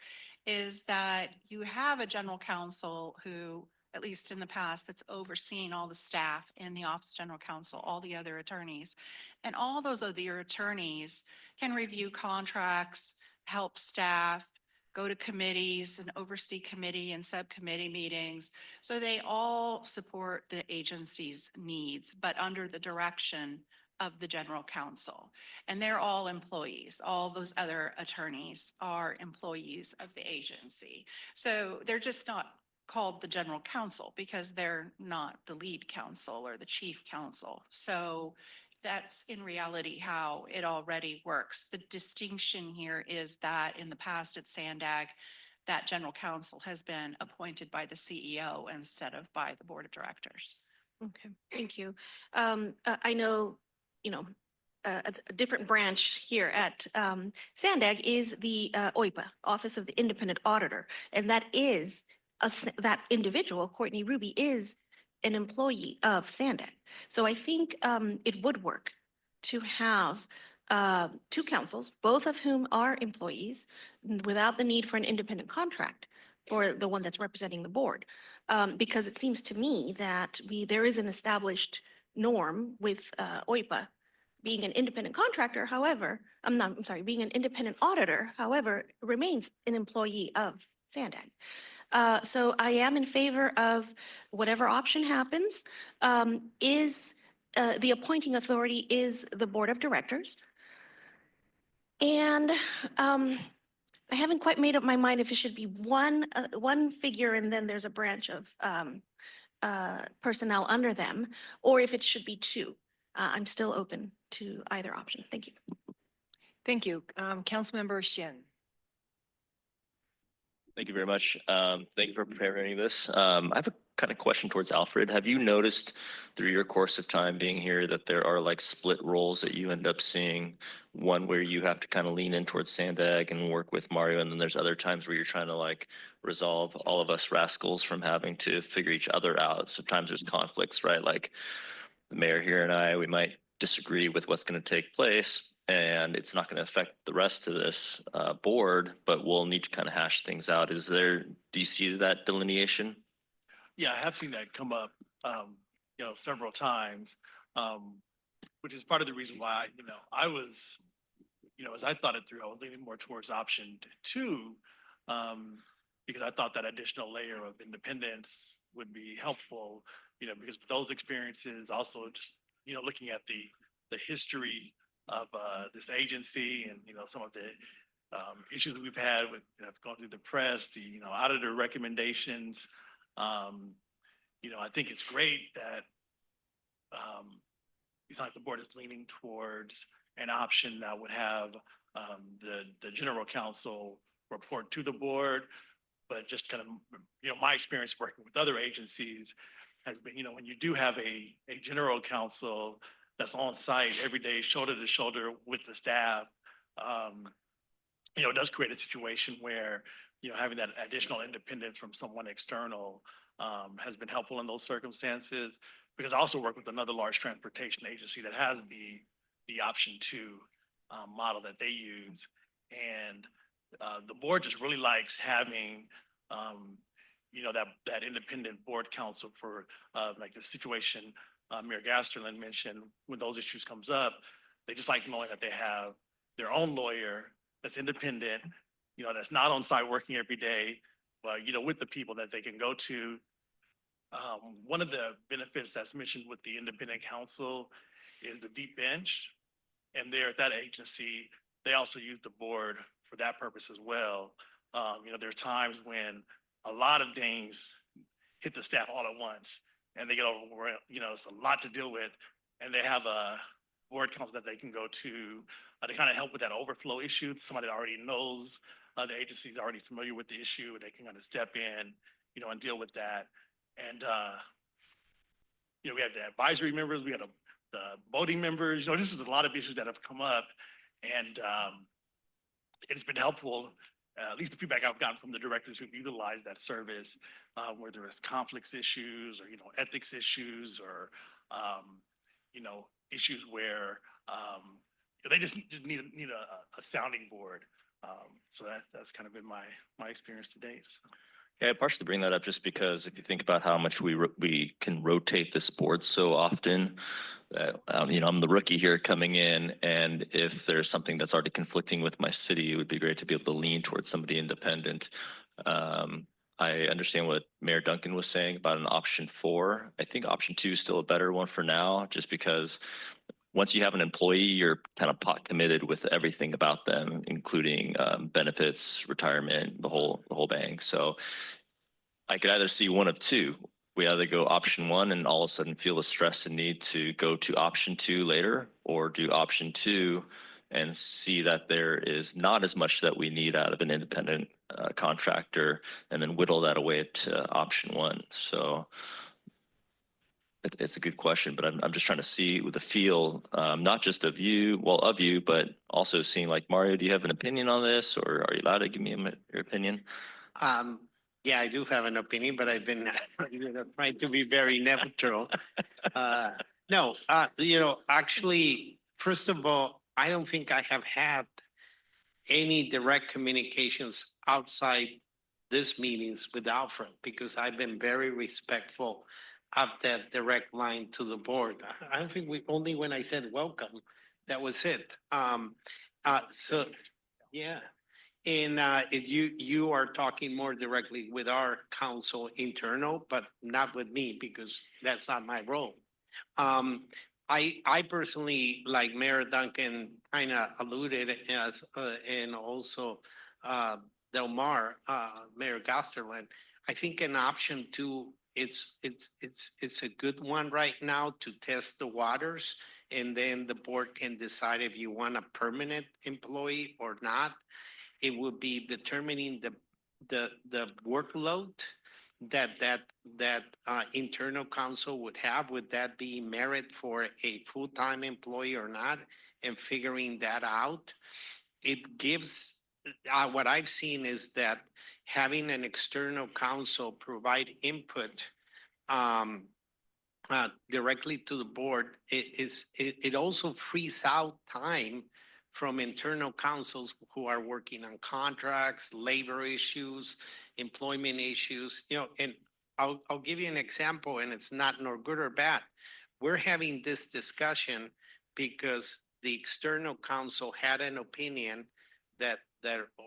is that you have a general counsel who, at least in the past, that's overseen all the staff in the Office of General Counsel, all the other attorneys. And all those other attorneys can review contracts, help staff, go to committees and oversee committee and subcommittee meetings. So they all support the agency's needs, but under the direction of the general counsel. And they're all employees. All those other attorneys are employees of the agency. So they're just not called the general counsel because they're not the lead counsel or the chief counsel. So that's in reality how it already works. The distinction here is that in the past at SANDAG, that general counsel has been appointed by the CEO instead of by the board of directors. Okay, thank you. I know, a different branch here at SANDAG is the OIPA, Office of the Independent Auditor. And that is, that individual, Courtney Ruby, is an employee of SANDAG. So I think it would work to have 2 counsels, both of whom are employees, without the need for an independent contract for the one that's representing the board. Because it seems to me that there is an established norm with OIPA being an independent contractor. However, being an independent auditor, however, remains an employee of SANDAG. So I am in favor of whatever option happens. The appointing authority is the board of directors. And And I haven't quite made up my mind if it should be one figure and then there's a branch of personnel under them, or if it should be two. I'm still open to either option. Thank you. Thank you. Councilmember Shin. Thank you very much. Thank you for preparing this. I have a kind of question towards Alfred. Have you noticed through your course of time being here that there are like split roles that you end up seeing? One where you have to kind of lean in towards SANDAG and work with Mario, and then there's other times where you're trying to like resolve all of us rascals from having to figure each other out. Sometimes there's conflicts, right? Like the mayor here and I, we might disagree with what's going to take place, and it's not going to affect the rest of this board, but we'll need to kind of hash things out. Do you see that delineation? Yeah, I have seen that come up, several times, which is part of the reason why, I was, as I thought it through, I was leaning more towards option two, because I thought that additional layer of independence would be helpful, because with those experiences, also just, looking at the history of this agency and, some of the issues that we've had with going through the press, the, auditor recommendations. I think it's great that it's like the board is leaning towards an option that would have the general counsel report to the board, but just kind of, my experience working with other agencies has been, when you do have a general counsel that's on site every day, shoulder to shoulder with the staff, it does create a situation where, having that additional independence from someone external has been helpful in those circumstances, because I also work with another large transportation agency that has the option two model that they use. And the board just really likes having, that independent board counsel for like the situation Mayor Gasterlin mentioned. When those issues comes up, they just like knowing that they have their own lawyer that's independent, that's not on site working every day, but, with the people that they can go to. One of the benefits that's mentioned with the independent counsel is the deep bench. And there at that agency, they also use the board for that purpose as well. There are times when a lot of things hit the staff all at once and they get overwhelmed, it's a lot to deal with. And they have a board counsel that they can go to kind of help with that overflow issue. Somebody that already knows the agency is already familiar with the issue, and they can kind of step in, and deal with that. And, we have the advisory members, we have the voting members, this is a lot of issues that have come up, and it's been helpful, at least the feedback I've gotten from the directors who've utilized that service, where there is conflicts issues or, ethics issues or, issues where they just need a sounding board. So that's kind of been my experience to date. So. Yeah, I partially bring that up just because if you think about how much we can rotate this board so often, that I'm the rookie here coming in, and if there's something that's already conflicting with my city, it would be great to be able to lean towards somebody independent. I understand what Mayor Duncan was saying about an option 4. I think option 2 is still a better one for now, just because once you have an employee, you're kind of pot committed with everything about them, including benefits, retirement, the whole bang. So I could either see one of two. We either go option 1 and all of a sudden feel the stress and need to go to option 2 later, or do option 2 and see that there is not as much that we need out of an independent contractor, and then whittle that away to option 1. So it's a good question, but I'm just trying to see with the feel, not just of you, but also seeing like, Mario, do you have an opinion on this, or are you allowed to give me your opinion? Yeah, I do have an opinion, but I've been trying to be very neutral. No, actually, first of all, I don't think I have had any direct communications outside this meetings with Alfred, because I've been very respectful of that direct line to the board. I don't think only when I said welcome, that was it. So, yeah. And you are talking more directly with our council internal, but not with me, because that's not my role. I personally, like Mayor Duncan kind of alluded as, and also Delmar, Mayor Gasterland, I think in option 2, it's a good one right now to test the waters. And then the board can decide if you want a permanent employee or not. It would be determining the workload that internal counsel would have. Would that be merit for a full-time employee or not? And figuring that out, it gives, what I've seen is that having an external counsel provide input directly to the board, it also frees out time from internal counsels who are working on contracts, labor issues, employment issues, and I'll give you an example, and it's not nor good or bad. We're having this discussion because the external counsel had an opinion that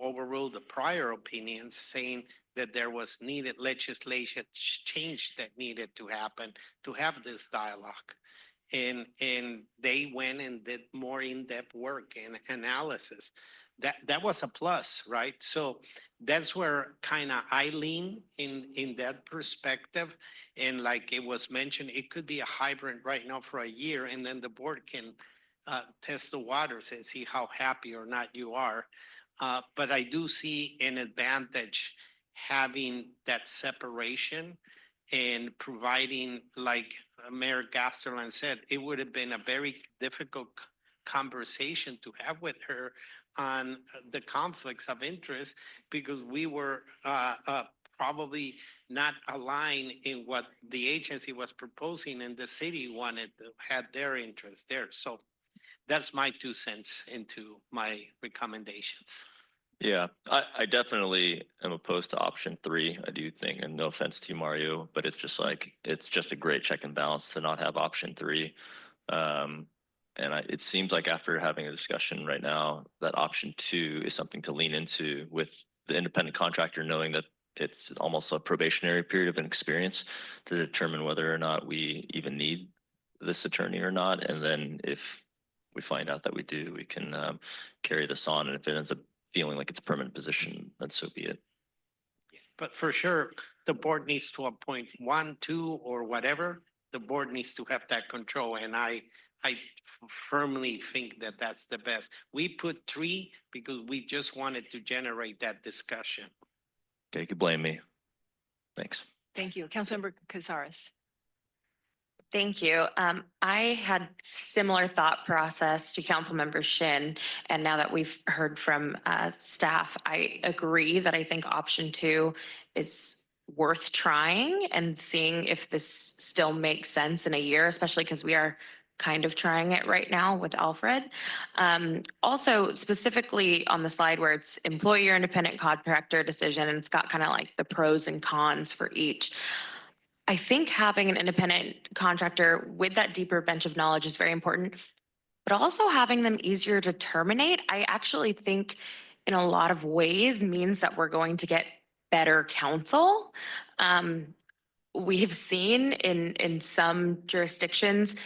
overruled the prior opinions, saying that there was needed legislation change that needed to happen to have this dialogue. And they went and did more in-depth work and analysis. That was a plus, right? So that's where kind of I lean in that perspective. And like it was mentioned, it could be a hybrid right now for a year, and then the board can test the waters and see how happy or not you are. But I do see an advantage having that separation and providing, like Mayor Gasterland said, it would have been a very difficult conversation to have with her on the conflicts of interest, because we were probably not aligned in what the agency was proposing and the city wanted to had their interest there. So that's my 2 cents into my recommendations. Yeah, I definitely am opposed to option 3. I do think, and no offense to you, Mario, but it's just a great check and balance to not have option 3. It seems like after having a discussion right now, that option 2 is something to lean into, with the independent contractor knowing that it's almost a probationary period of an experience to determine whether or not we even need this attorney or not. And then if we find out that we do, we can carry this on. And if it ends up feeling like it's a permanent position, then so be it. But for sure, the board needs to appoint 1, 2, or whatever. The board needs to have that control. And I firmly think that that's the best. We put 3 because we just wanted to generate that discussion. Okay, you can blame me. Thanks. Thank you. Councilmember Cazares. Thank you. I had similar thought process to Councilmember Shin, and now that we've heard from staff, I agree that I think option 2 is worth trying and seeing if this still makes sense in a year, especially because we are kind of trying it right now with Alfred. Also, specifically on the slide where it's employer independent contractor decision, and it's got kind of like the pros and cons for each. I think having an independent contractor with that deeper bench of knowledge is very important, but also having them easier to terminate, I actually think in a lot of ways means that we're going to get better counsel. We have seen in some jurisdictions,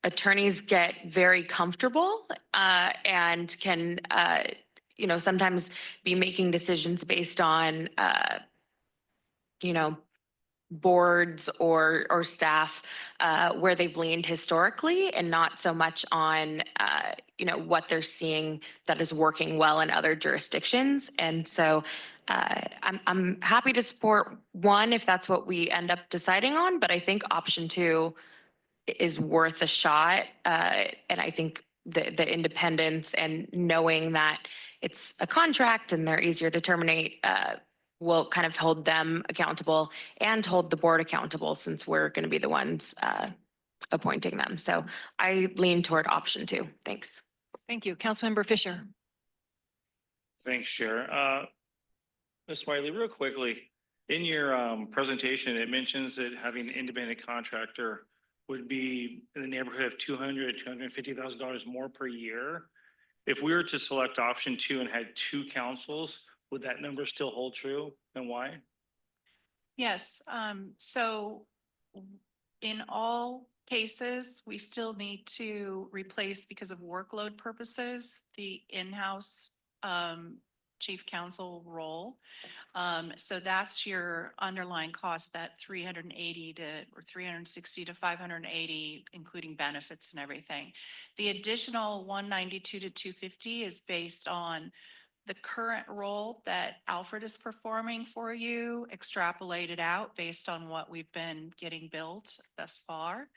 attorneys get very comfortable and can, sometimes be making decisions based on, boards or staff where they've leaned historically, and not so much on what they're seeing that is working well in other jurisdictions. And so I'm happy to support 1 if that's what we end up deciding on, but I think option 2 is worth a shot. And I think the independence and knowing that it's a contract and they're easier to terminate will kind of hold them accountable and hold the board accountable, since we're going to be the ones appointing them. So I lean toward option 2. Thanks. Thank you. Councilmember Fisher. Thanks, Chair. Ms. Wiley, real quickly, in your presentation, it mentions that having an independent contractor would be in the neighborhood of $200,000 to $250,000 more per year. If we were to select option 2 and had 2 councils, would that number still hold true, and why? Yes, so in all cases, we still need to replace, because of workload purposes, the in-house chief counsel role. So that's your underlying cost, that 380 or 360 to 580, including benefits and everything. The additional 192 to 250 is based on the current role that Alfred is performing for you, extrapolated out based on what we've been getting billed thus far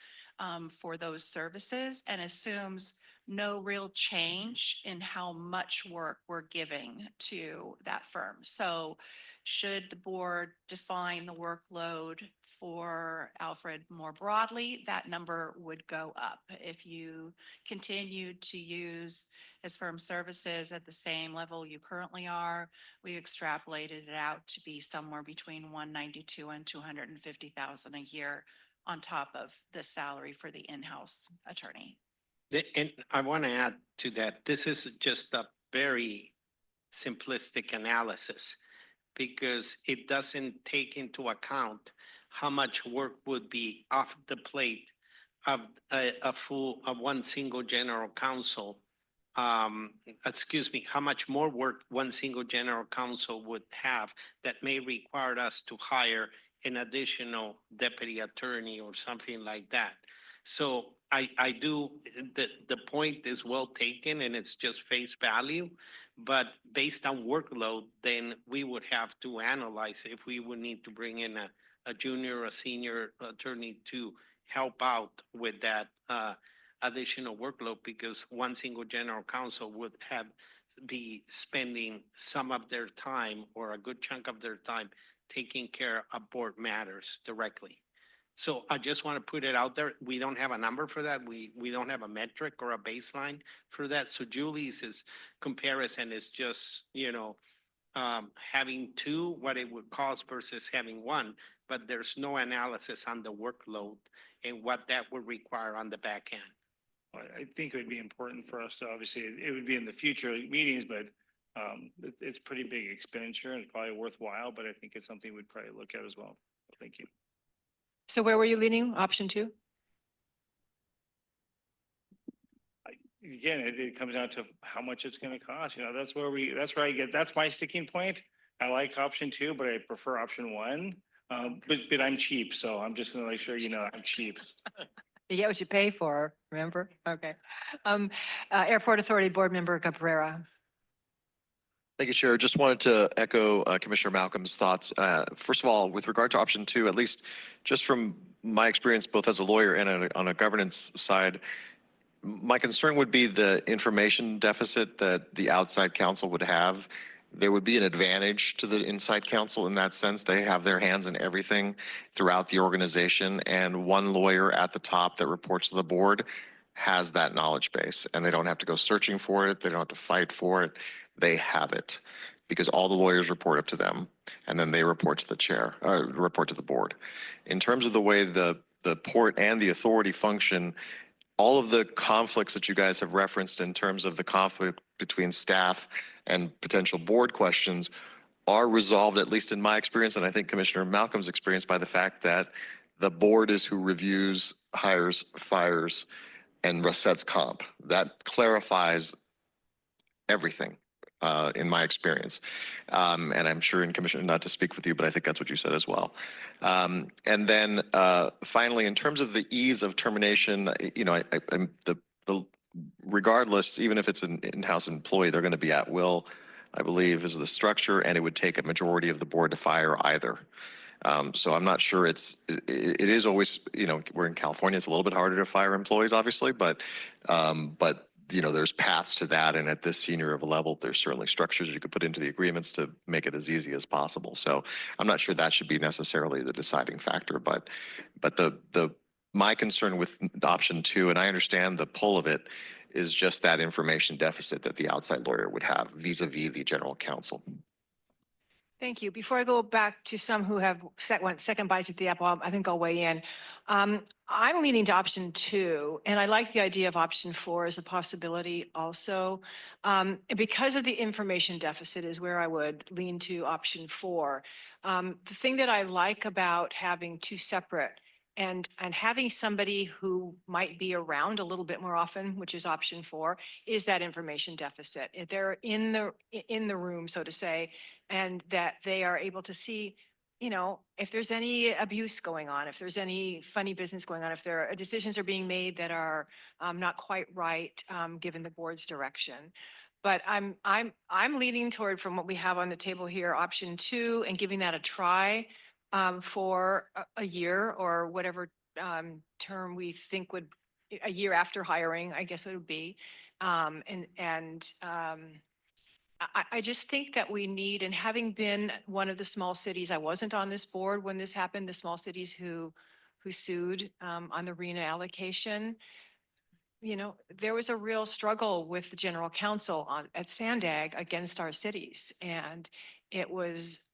for those services, and assumes no real change in how much work we're giving to that firm. So should the board define the workload for Alfred more broadly, that number would go up. If you continue to use his firm services at the same level you currently are, we extrapolated it out to be somewhere between 192 and 250,000 a year on top of the salary for the in-house attorney. And I want to add to that, this is just a very simplistic analysis because it doesn't take into account how much work would be off the plate of one single general counsel. Excuse me, how much more work one single general counsel would have that may require us to hire an additional deputy attorney or something like that. So I do, the point is well taken and it's just face value, but based on workload, then we would have to analyze if we would need to bring in a junior or a senior attorney to help out with that additional workload, because one single general counsel would be spending some of their time or a good chunk of their time taking care of board matters directly. So I just want to put it out there. We don't have a number for that. We don't have a metric or a baseline for that. So Julie's comparison is just, having two, what it would cost versus having one, but there's no analysis on the workload and what that would require on the back end. I think it would be important for us to, obviously, it would be in the future meetings, but it's pretty big expenditure and it's probably worthwhile, but I think it's something we'd probably look at as well. Thank you. So where were you leaning? Option two? Again, it comes down to how much it's going to cost. That's where I get, that's my sticking point. I like option two, but I prefer option one. But I'm cheap, so I'm just going to make sure I'm cheap. You get what you pay for, remember? Okay. Airport Authority Board Member Cabrera. Thank you, Chair. Just wanted to echo Commissioner Malcolm's thoughts. First of all, with regard to option two, at least just from my experience, both as a lawyer and on a governance side, my concern would be the information deficit that the outside counsel would have. There would be an advantage to the inside counsel in that sense. They have their hands in everything throughout the organization, and one lawyer at the top that reports to the board has that knowledge base, and they don't have to go searching for it. They don't have to fight for it. They have it because all the lawyers report up to them, and then they report to the chair, report to the board. In terms of the way the port and the authority function, all of the conflicts that you guys have referenced in terms of the conflict between staff and potential board questions are resolved, at least in my experience, and I think Commissioner Malcolm's experience, by the fact that the board is who reviews, hires, fires, and sets comp. That clarifies everything. In my experience. And I'm sure in Commissioner, not to speak with you, but I think that's what you said as well. And then finally, in terms of the ease of termination, regardless, even if it's an in-house employee, they're going to be at will, I believe, is the structure, and it would take a majority of the board to fire either. So I'm not sure it is always, we're in California, it's a little bit harder to fire employees, obviously, but there's paths to that. And at this senior of a level, there's certainly structures you could put into the agreements to make it as easy as possible. So I'm not sure that should be necessarily the deciding factor, but my concern with option two, and I understand the pull of it, is just that information deficit that the outside lawyer would have vis-a-vis the general counsel. Thank you. Before I go back to some who have second bites at the apple, I think I'll weigh in. I'm leaning to option two, and I like the idea of option four as a possibility also. Because of the information deficit is where I would lean to option four. The thing that I like about having two separate and having somebody who might be around a little bit more often, which is option 4, is that information deficit. If they're in the room, so to say, and that they are able to see, you know, if there's any abuse going on, if there's any funny business going on, if there are decisions are being made that are not quite right, given the board's direction. But I'm leaning toward, from what we have on the table here, option 2, and giving that a try for a year or whatever term we think would, a year after hiring, I guess it would be. I just think that we need, and having been one of the small cities, I wasn't on this board when this happened, the small cities who sued on the RENA allocation. You know, there was a real struggle with the general counsel at SANDAG against our cities, and it was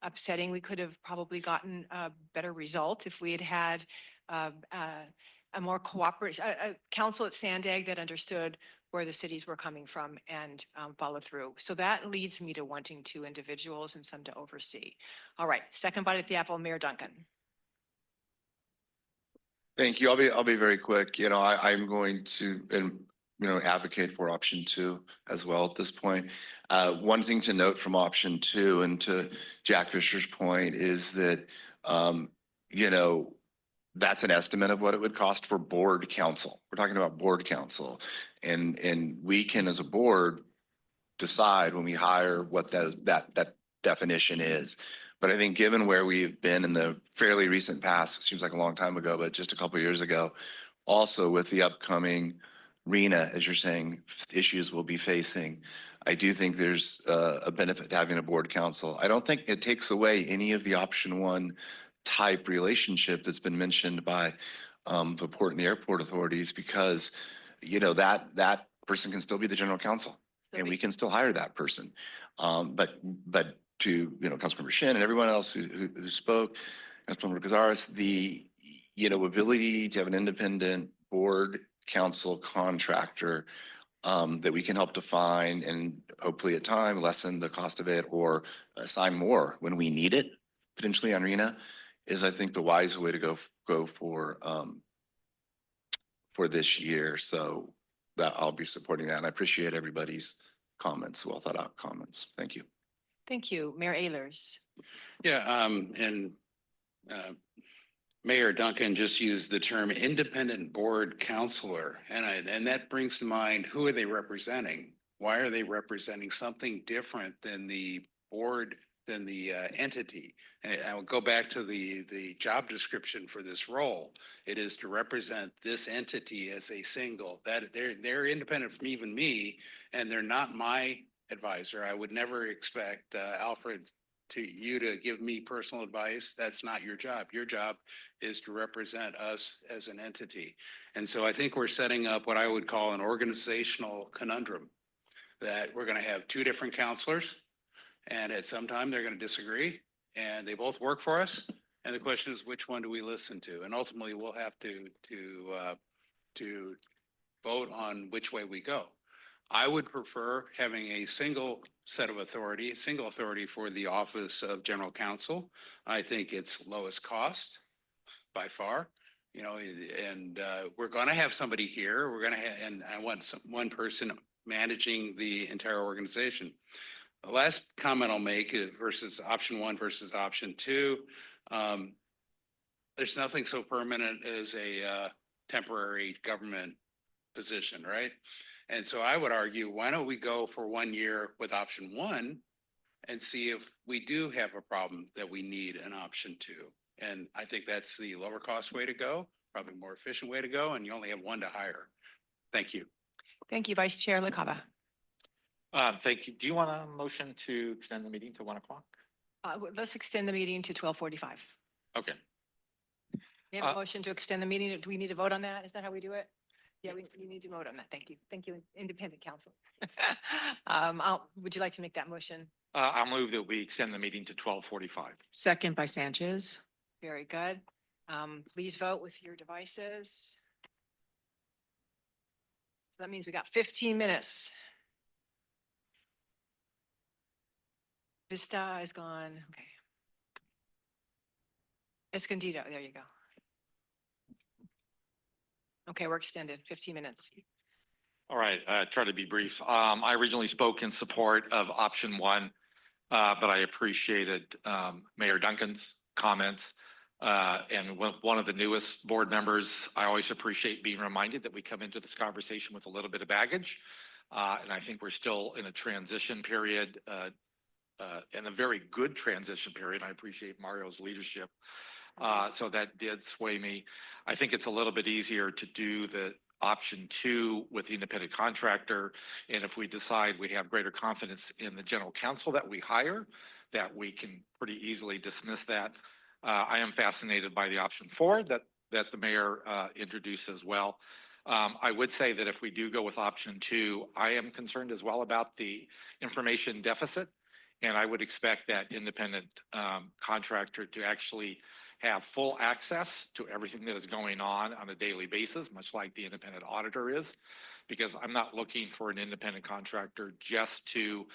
upsetting. We could have probably gotten a better result if we had had a more cooperative council at SANDAG that understood where the cities were coming from and follow through. So that leads me to wanting 2 individuals and some to oversee. All right, second bite at the apple, Mayor Duncan. Thank you. I'll be very quick. You know, I'm going to, advocate for option 2 as well at this point. One thing to note from option 2, and to Jack Fisher's point, is that, that's an estimate of what it would cost for board council. We're talking about board council, and we can, as a board, decide when we hire what that definition is. But I think given where we've been in the fairly recent past, it seems like a long time ago, but just a couple of years ago, also with the upcoming RENA, as you're saying, issues we'll be facing, I do think there's a benefit to having a board council. I don't think it takes away any of the option 1 type relationship that's been mentioned by the port and the airport authorities, because, that person can still be the general counsel, and we can still hire that person. But to, Councilmember Shin and everyone else who spoke, Councilmember Cazares, the, ability to have an independent board council contractor that we can help define and hopefully at time lessen the cost of it, or assign more when we need it, potentially on RENA, is, I think, the wise way to go for this year. So that I'll be supporting that. And I appreciate everybody's comments, well thought out comments. Thank you. Thank you, Mayor Ehlers. Yeah, Mayor Duncan just used the term independent board counselor, and that brings to mind, who are they representing? Why are they representing something different than the board, than the entity? And I will go back to the job description for this role. It is to represent this entity as a single. That they're independent from even me, and they're not my advisor. I would never expect Alfred to give me personal advice. That's not your job. Your job is to represent us as an entity. And so I think we're setting up what I would call an organizational conundrum, that we're going to have 2 different counselors, and at some time they're going to disagree, and they both work for us. And the question is, which one do we listen to? And ultimately we'll have to vote on which way we go. I would prefer having a single set of authority, single authority for the Office of General Counsel. I think it's lowest cost by far, and we're going to have somebody here. We're going to have, and I want one person managing the entire organization. The last comment I'll make is versus option 1 versus option 2. There's nothing so permanent as a temporary government position, right? And so I would argue, why don't we go for 1 year with option 1 and see if we do have a problem that we need an option 2. And I think that's the lower cost way to go, probably more efficient way to go, and you only have 1 to hire. Thank you. Thank you, Vice Chair LaCava. Thank you. Do you want a motion to extend the meeting to 1 o'clock? Let's extend the meeting to 12:45. Okay. We have a motion to extend the meeting. Do we need to vote on that? Is that how we do it? Yeah, we need to vote on that. Thank you. Thank you, independent counsel. Would you like to make that motion? I'll move that we extend the meeting to 12:45. Second by Sanchez. Very good. Please vote with your devices. So that means we got 15 minutes. Vista is gone. Okay. Escondido, there you go. Okay, we're extended 15 minutes. All right, try to be brief. I originally spoke in support of option one, but I appreciated Mayor Duncan's comments. And with one of the newest board members, I always appreciate being reminded that we come into this conversation with a little bit of baggage. And I think we're still in a transition period, and a very good transition period. I appreciate Mario's leadership. So that did sway me. I think it's a little bit easier to do the option two with the independent contractor. And if we decide we have greater confidence in the general counsel that we hire, that we can pretty easily dismiss that. I am fascinated by the option four that the mayor introduced as well. I would say that if we do go with option two, I am concerned as well about the information deficit. And I would expect that independent contractor to actually have full access to everything that is going on a daily basis, much like the independent auditor is, because I'm not looking for an independent contractor just to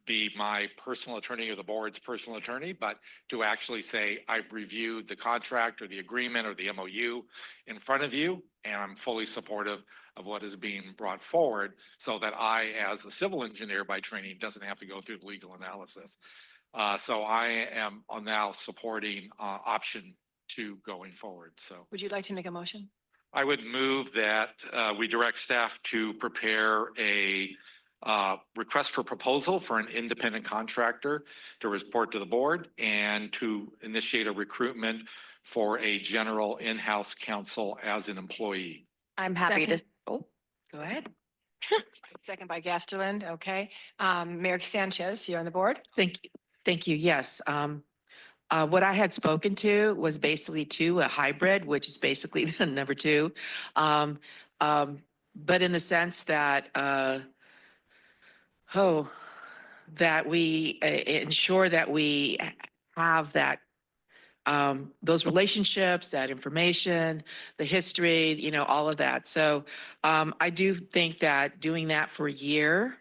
be my personal attorney or the board's personal attorney, but to actually say, I've reviewed the contract or the agreement or the MOU in front of you, and I'm fully supportive of what is being brought forward so that I, as a civil engineer by training, doesn't have to go through the legal analysis. So I am now supporting option two going forward. So Would you like to make a motion? I would move that we direct staff to prepare a request for proposal for an independent contractor to report to the board and to initiate a recruitment for a general in-house counsel as an employee. I'm happy to, Second. oh, go ahead. Second by Gasterland. Okay. Mayor Sanchez, you're on the board. Thank you. Thank you. Yes. What I had spoken to was basically a hybrid, which is basically the number two. But in the sense that, that we ensure that we have that, those relationships, that information, the history, all of that. So I do think that doing that for a year,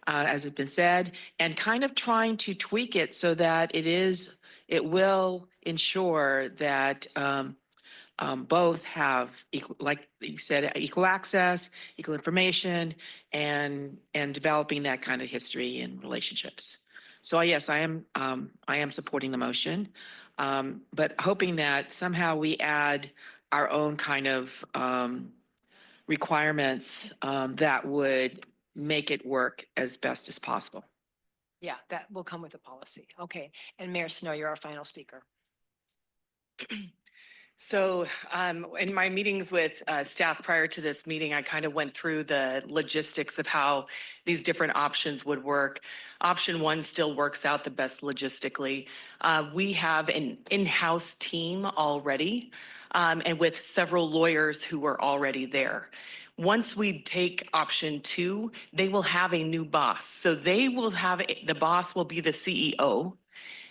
as has been said, and kind of trying to tweak it so that it will ensure that both have equal, like you said, equal access, equal information, and developing that kind of history and relationships. So yes, I am supporting the motion, but hoping that somehow we add our own kind of requirements that would make it work as best as possible. Yeah, that will come with a policy. Okay. And Mayor Snow, you're our final speaker. So in my meetings with staff prior to this meeting, I kind of went through the logistics of how these different options would work. Option one still works out the best logistically. We have an in-house team already, and with several lawyers who are already there. Once we take option two, they will have a new boss. So they will have, the boss will be the CEO,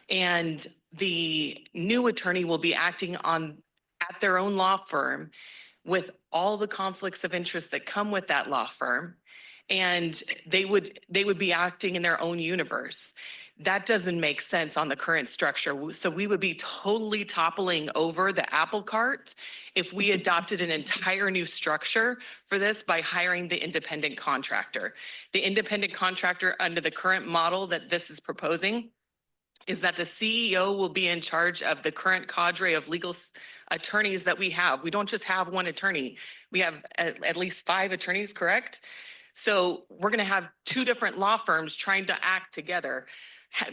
and the new attorney will be acting at their own law firm with all the conflicts of interest that come with that law firm. And they would be acting in their own universe. That doesn't make sense on the current structure. So we would be totally toppling over the apple cart if we adopted an entire new structure for this by hiring the independent contractor. The independent contractor under the current model that this is proposing is that the CEO will be in charge of the current cadre of legal attorneys that we have. We don't just have one attorney. We have at least 5 attorneys, correct? So we're going to have 2 different law firms trying to act together.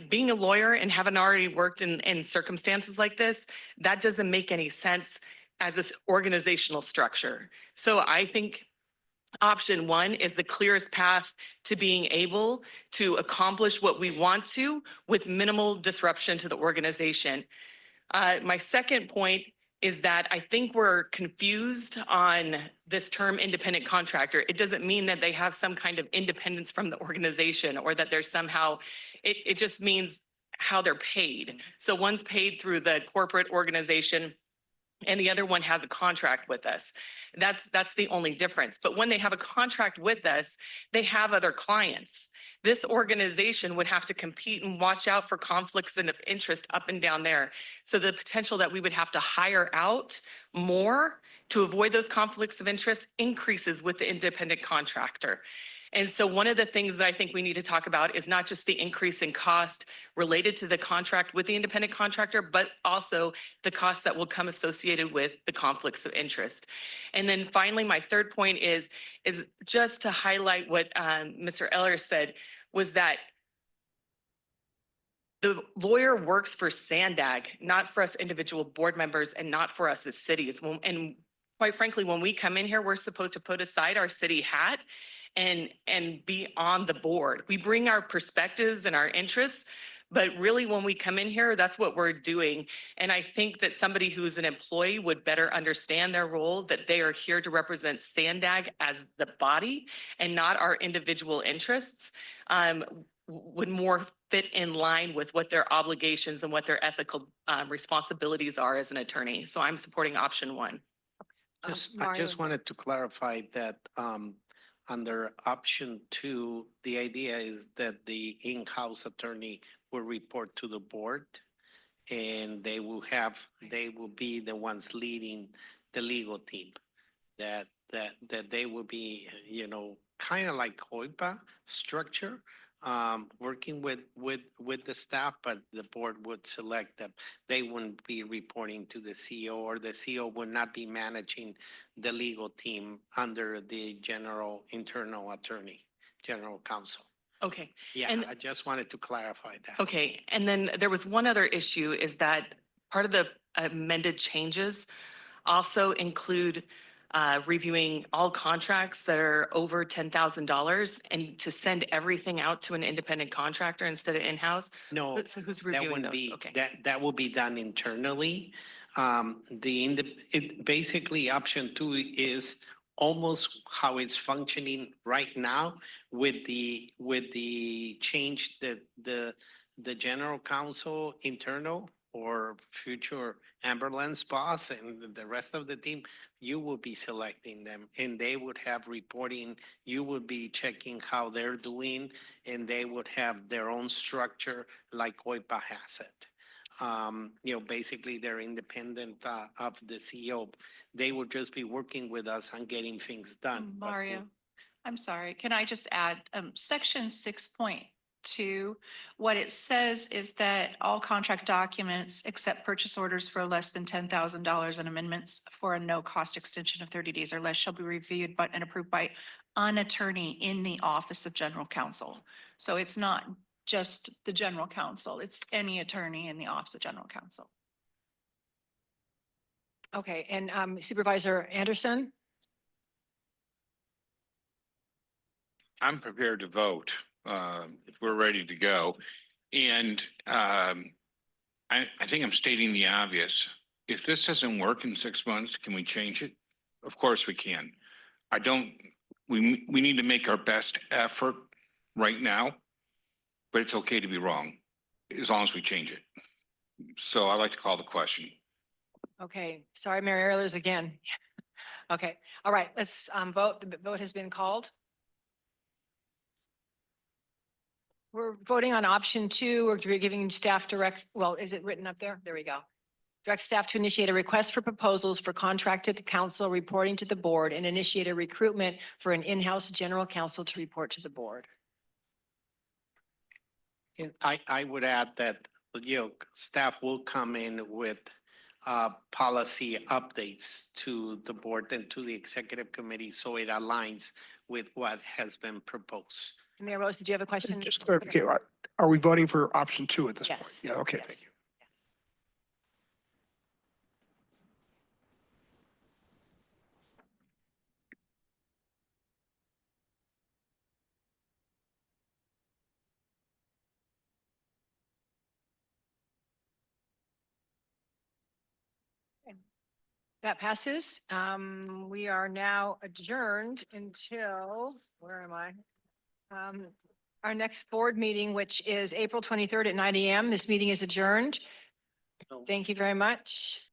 Being a lawyer and having already worked in circumstances like this, that doesn't make any sense as this organizational structure. So I think option one is the clearest path to being able to accomplish what we want to with minimal disruption to the organization. My second point is that I think we're confused on this term independent contractor. It doesn't mean that they have some kind of independence from the organization or that they're somehow, it just means how they're paid. So one's paid through the corporate organization and the other one has a contract with us. That's the only difference. But when they have a contract with us, they have other clients. This organization would have to compete and watch out for conflicts of interest up and down there. So the potential that we would have to hire out more to avoid those conflicts of interest increases with the independent contractor. And so one of the things that I think we need to talk about is not just the increase in cost related to the contract with the independent contractor, but also the costs that will come associated with the conflicts of interest. And then finally, my third point is just to highlight what Mr. Eller said, was that the lawyer works for SANDAG, not for us individual board members and not for us as cities. And quite frankly, when we come in here, we're supposed to put aside our city hat and be on the board. We bring our perspectives and our interests, but really when we come in here, that's what we're doing. And I think that somebody who's an employee would better understand their role, that they are here to represent SANDAG as the body and not our individual interests, would more fit in line with what their obligations and what their ethical responsibilities are as an attorney. So I'm supporting option 1. I Mario. just wanted to clarify that under option 2, the idea is that the in-house attorney will report to the board and they will be the ones leading the legal team. That they will be, kind of like OIPA structure, working with the staff, but the board would select them. They wouldn't be reporting to the CEO, or the CEO would not be managing the legal team under the general counsel. Okay. Yeah, And- I just wanted to clarify that. Okay, and then there was one other issue, is that part of the amended changes also include reviewing all contracts that are over $10,000 and to send everything out to an independent contractor instead of in-house. No, So who's that reviewing wouldn't those? be, Okay. that will be done internally. Basically, option 2 is almost how it's functioning right now with the change that the general counsel internal or future ambulance boss and the rest of the team, you will be selecting them and they would have reporting. You would be checking how they're doing and they would have their own structure like OIPA has it. Basically they're independent of the CEO. They would just be working with us on getting things done. But Mario, I'm sorry, can I just add, section 6.2, what it says is that all contract documents except purchase orders for less than $10,000 and amendments for a no-cost extension of 30 days or less shall be reviewed and approved by an attorney in the Office of General Counsel. So it's not just the General Counsel, it's any attorney in the Office of General Counsel. Okay, and Supervisor Anderson? I'm prepared to vote if we're ready to go. And I think I'm stating the obvious. If this doesn't work in 6 months, can we change it? Of course we can. We need to make our best effort right now, but it's okay to be wrong as long as we change it. So I'd like to call the question. Okay, sorry, Mary Earlers again. Okay, all right, let's vote. The vote has been called. We're voting on option 2. We're giving staff is it written up there? There we go. Direct staff to initiate a request for proposals for contracted counsel reporting to the board and initiate a recruitment for an in-house general counsel to report to the board. And I would add that, staff will come in with policy updates to the board and to the executive committee so it aligns with what has been proposed. Mayor Rose, did you have a question? Just clarification, are we voting for option 2 at this point? Yes. Yeah, okay, Yes. thank you. That passes. We are now adjourned until, where am I? Our next board meeting, which is April 23rd at 9 a.m. This meeting is adjourned. Thank you very much.